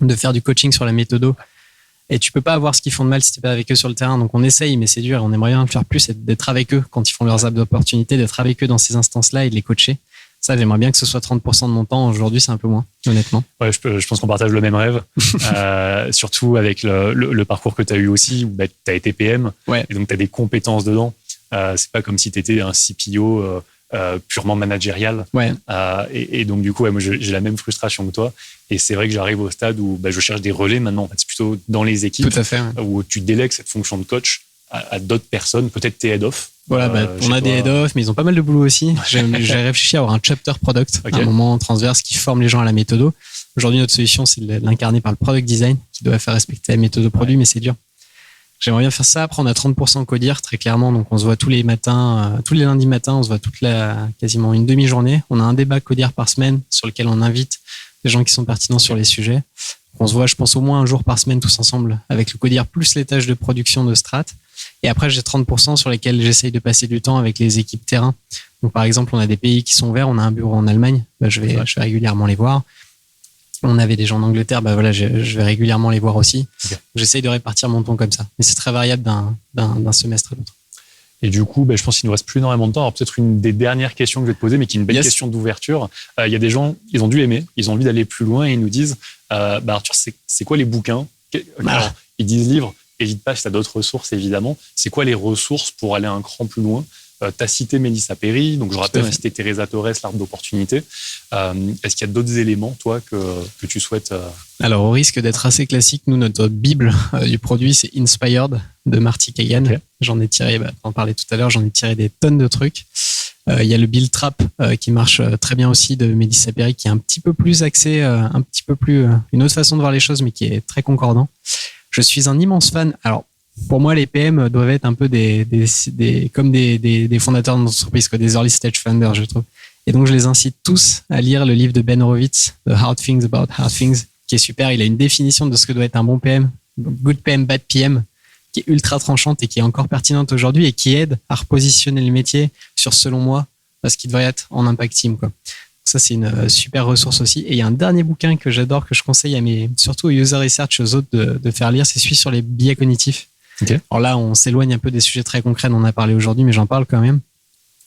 de faire du coaching sur la méthodo. Et tu peux pas avoir ce qu'ils font de mal si t'es pas avec eux sur le terrain. Donc on essaye, mais c'est dur. Et on aimerait bien le faire plus, d'être avec eux quand ils font leurs apps d'opportunité, d'être avec eux dans ces instances-là et de les coacher. Ça, j'aimerais bien que ce soit 30% de mon temps. Aujourd'hui, c'est un peu moins, honnêtement. Ouais, je pense qu'on partage le même rêve. Surtout avec le parcours que tu as eu aussi, où tu as été PM. Ouais. Et donc tu as des compétences dedans. C'est pas comme si tu étais un CPO purement managérial. Ouais. Et donc, du coup, moi, j'ai la même frustration que toi. Et c'est vrai que j'arrive au stade où je cherche des relais maintenant. En fait, c'est plutôt dans les équipes. Tout à fait, ouais. Où tu délègues cette fonction de coach à d'autres personnes, peut-être tes head-off. Voilà, on a des head-off, mais ils ont pas mal de boulot aussi. J'ai réfléchi à avoir un chapter product, à un moment transverse qui forme les gens à la méthodo. Aujourd'hui, notre solution, c'est de l'incarner par le product design qui doit faire respecter la méthode produit, mais c'est dur. J'aimerais bien faire ça. Après, on a 30% codir, très clairement. Donc, on se voit tous les matins, tous les lundis matins, on se voit quasiment une demi-journée. On a un débat codir par semaine sur lequel on invite des gens qui sont pertinents sur les sujets. On se voit, je pense, au moins un jour par semaine tous ensemble avec le codir plus les tâches de production de strat. Et après, j'ai 30% sur lesquels j'essaye de passer du temps avec les équipes terrain. Donc, par exemple, on a des pays qui sont ouverts. On a un bureau en Allemagne. Je vais régulièrement les voir. On avait des gens en Angleterre, je vais régulièrement les voir aussi. Okay. J'essaye de répartir mon temps comme ça. Mais c'est très variable d'un semestre à l'autre. Et du coup, je pense qu'il ne nous reste plus énormément de temps. Alors peut-être une des dernières questions que je vais te poser, mais qui est une belle question d'ouverture. Il y a des gens, ils ont dû aimer, ils ont envie d'aller plus loin et ils nous disent Arthur, c'est quoi les bouquins? Alors, ils disent livres. N'hésite pas si tu as d'autres ressources, évidemment. C'est quoi les ressources pour aller un cran plus loin? Tu as cité Mélissa Perry, donc je rappelle, on a cité Teresa Torres, l'art d'opportunité. Est-ce qu'il y a d'autres éléments, toi, que tu souhaites Alors, au risque d'être assez classique, nous, notre bible du produit, c'est Inspired de Marty Kagan. Okay. J'en ai tiré, on en parlait tout à l'heure, j'en ai tiré des tonnes de trucs. Il y a le Build Trap qui marche très bien aussi de Mélissa Perry, qui est un petit peu plus axé, une autre façon de voir les choses, mais qui est très concordant. Je suis un immense fan. Alors, pour moi, les PM doivent être un peu comme des fondateurs d'entreprise, des early stage founders, je trouve. Et donc, je les incite tous à lire le livre de Ben Horowitz, The Hard Things About Hard Things, qui est super. Il a une définition de ce que doit être un bon PM, good PM, bad PM, qui est ultra tranchante et qui est encore pertinente aujourd'hui et qui aide à repositionner le métier sur, selon moi, ce qui devrait être en impact team, quoi. Ça, c'est une super ressource aussi. Et il y a un dernier bouquin que j'adore, que je conseille surtout aux user research, aux autres de faire lire, c'est celui sur les biais cognitifs. Okay. Alors là, on s'éloigne un peu des sujets très concrets dont on a parlé aujourd'hui, mais j'en parle quand même.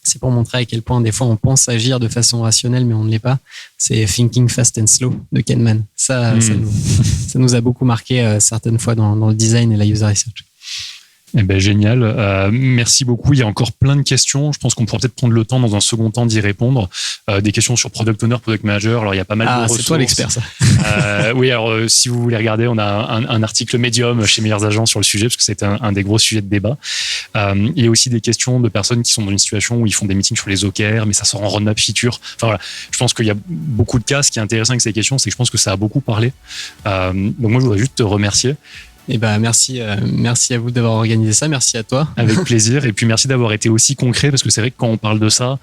C'est pour montrer à quel point, des fois, on pense agir de façon rationnelle, mais on ne l'est pas. C'est Thinking Fast and Slow de Kahneman. Ça nous a beaucoup marqué certaines fois dans le design et la user research. Eh ben, génial. Merci beaucoup. Il y a encore plein de questions. Je pense qu'on pourra peut-être prendre le temps dans un second temps d'y répondre. Des questions sur Product Owner, Product Manager. Alors, il y a pas mal de ressources. C'est toi l'expert, ça. Oui, alors, si vous voulez regarder, on a un article Medium chez Meilleurs Agents sur le sujet, parce que c'est un des gros sujets de débat. Il y a aussi des questions de personnes qui sont dans une situation où ils font des meetings sur les OKR, mais ça sort en roadmap feature. Enfin, voilà. Je pense qu'il y a beaucoup de cas. Ce qui est intéressant avec ces questions, c'est que je pense que ça a beaucoup parlé. Donc, moi, je voudrais juste te remercier. Eh ben, merci à vous d'avoir organisé ça. Merci à toi. Avec plaisir. Et puis, merci d'avoir été aussi concret, parce que c'est vrai que quand on parle de ça,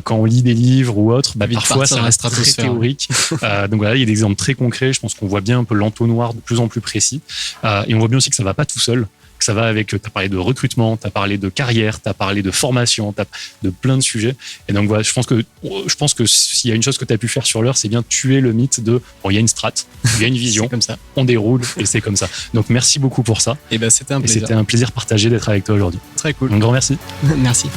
quand on lit des livres ou autres, parfois, ça reste très théorique. Donc voilà, il y a des exemples très concrets. Je pense qu'on voit bien un peu l'entonnoir de plus en plus précis. Et on voit bien aussi que ça va pas tout seul. Que ça va avec, tu as parlé de recrutement, tu as parlé de carrière, tu as parlé de formation, de plein de sujets. Et donc voilà, je pense que s'il y a une chose que tu as pu faire sur l'heure, c'est bien tuer le mythe de il y a une strat, il y a une vision, comme ça. On déroule et c'est comme ça. Donc merci beaucoup pour ça. Et ben, c'était un plaisir. C'était un plaisir partagé d'être avec toi aujourd'hui. Très cool. Un grand merci. Merci.